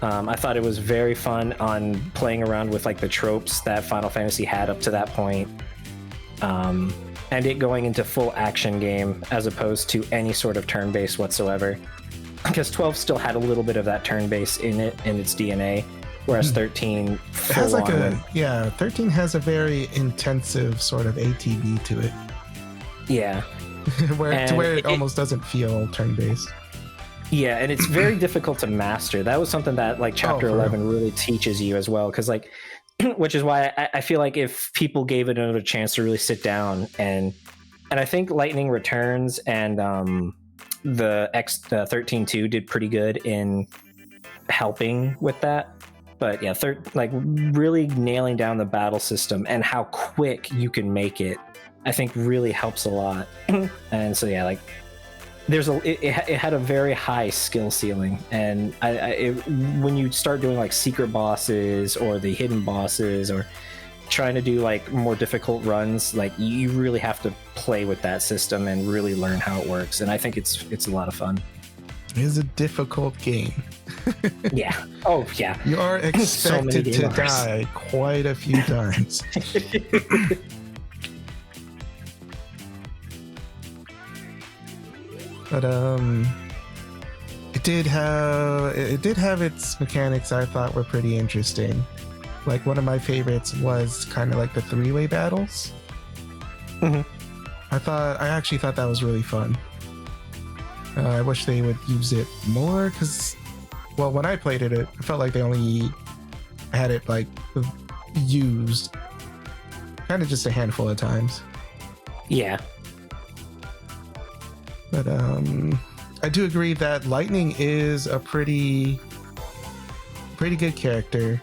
I thought it was very fun on playing around with like the tropes that Final Fantasy had up to that point, and it going into full action game as opposed to any sort of turn-based whatsoever. Because 12 still had a little bit of that turn-based in its DNA, whereas 13 has like 13 has a very intensive sort of ATB to it. Yeah. where it almost doesn't feel turn-based. Yeah, and it's very difficult to master. That was something that like chapter 11 really teaches you as well, because like, which is why I feel like if people gave it another chance to really sit down and I think Lightning Returns and the 13.2 did pretty good in helping with that. But yeah, like really nailing down the battle system and how quick you can make it, I think really helps a lot. And so yeah, like it had a very high skill ceiling, and when you start doing like secret bosses or the hidden bosses or trying to do like more difficult runs, like you really have to play with that system and really learn how it works, and I think it's a lot of fun. It is a difficult game. Yeah. Oh yeah. You are expected to die quite a few times. But it did have its mechanics I thought were pretty interesting. Like one of my favorites was kind of like the three-way battles. Mm-hmm. I actually thought that was really fun. I wish they would use it more because, well, when I played it, it felt like they only had it like used kind of just a handful of times. Yeah. But I do agree that Lightning is a pretty good character.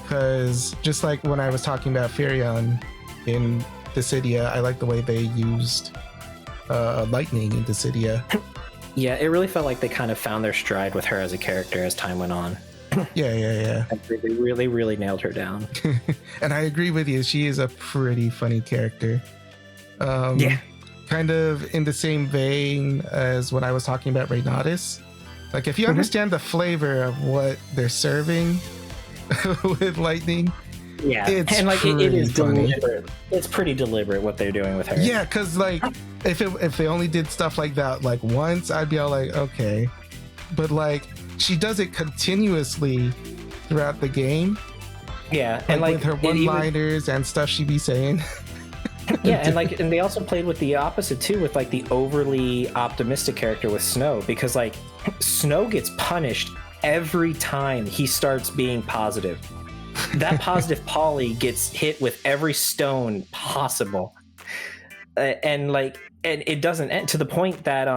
Because just like when I was talking about Firion in Dissidia, I like the way they used Lightning in Dissidia. Yeah, it really felt like they kind of found their stride with her as a character as time went on. Yeah. They really nailed her down. And I agree with you. She is a pretty funny character. Yeah. Kind of in the same vein as when I was talking about Reynatis. Like, if you understand the flavor of what they're serving with Lightning, yeah, it's and like it is funny. deliberate. It's pretty deliberate what they're doing with her. Yeah, because like if they only did stuff like that like once, I'd be all like, okay, but like she does it continuously throughout the game. Yeah, and like with her one-liners and stuff she be saying. Yeah, and they also played with the opposite too, with like the overly optimistic character with Snow, because like Snow gets punished every time he starts being positive. That positive Polly gets hit with every stone possible, and it doesn't end, to the point that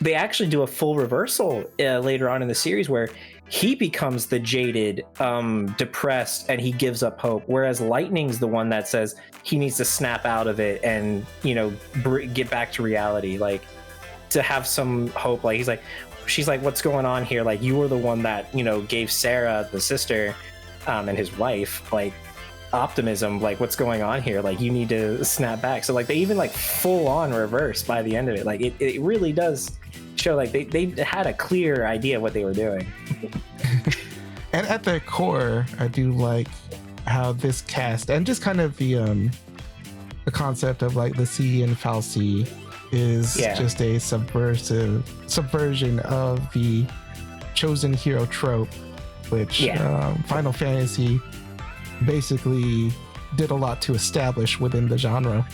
they actually do a full reversal later on in the series where he becomes the jaded, depressed, and he gives up hope, whereas Lightning's the one that says he needs to snap out of it and, you know, get back to reality, like to have some hope. Like she's like, what's going on here? Like, you were the one that, you know, gave Sarah, the sister, and his wife, like, optimism. Like, what's going on here? Like, you need to snap back. So like they even like full on reverse by the end of it. Like it really does show like they had a clear idea of what they were doing. And at their core, I do like how this cast and just kind of the concept of like the C and Falsi is just a subversion of the chosen hero trope, which Final Fantasy basically did a lot to establish within the genre.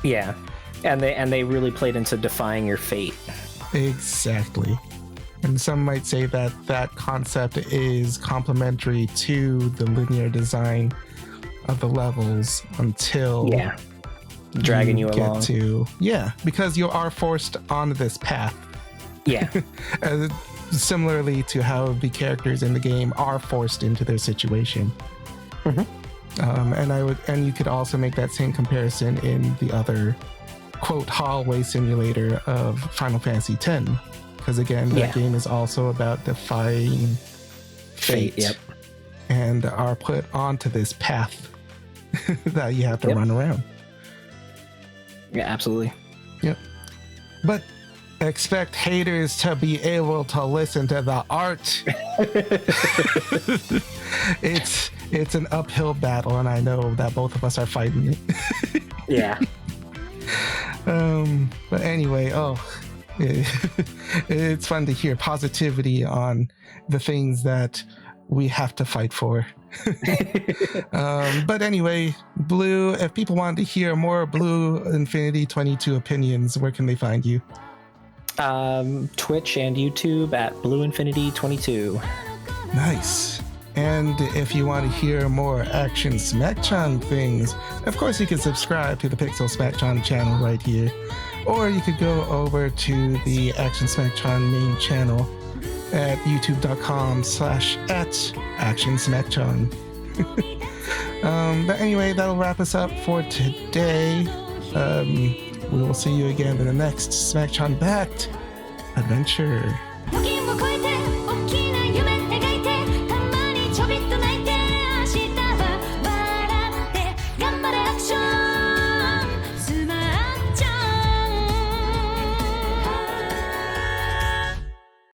Yeah, and they really played into defying your fate. Exactly. And some might say that that concept is complementary to the linear design of the levels until dragging you along. Because you are forced on this path. Yeah. Similarly to how the characters in the game are forced into their situation. And you could also make that same comparison in the other quote hallway simulator of Final Fantasy X, because again that game is also about defying fate. And are put onto this path that you have to run around. Yeah, absolutely. Yep. But expect haters to be able to listen to the art. It's an uphill battle, and I know that both of us are fighting it. Yeah. But anyway, it's fun to hear positivity on the things that we have to fight for. But anyway, Blue, if people want to hear more Blue Infinity 22 opinions, where can they find you? Twitch and YouTube at Blue Infinity 22. Nice. And if you want to hear more Action Smacchan things, of course you can subscribe to the Pixel Smacchan channel right here. Or you could go over to the Action Smacchan main channel at youtube.com/@Action Smacchan. But anyway, that'll wrap us up for today. We will see you again in the next Smacchan-backed adventure.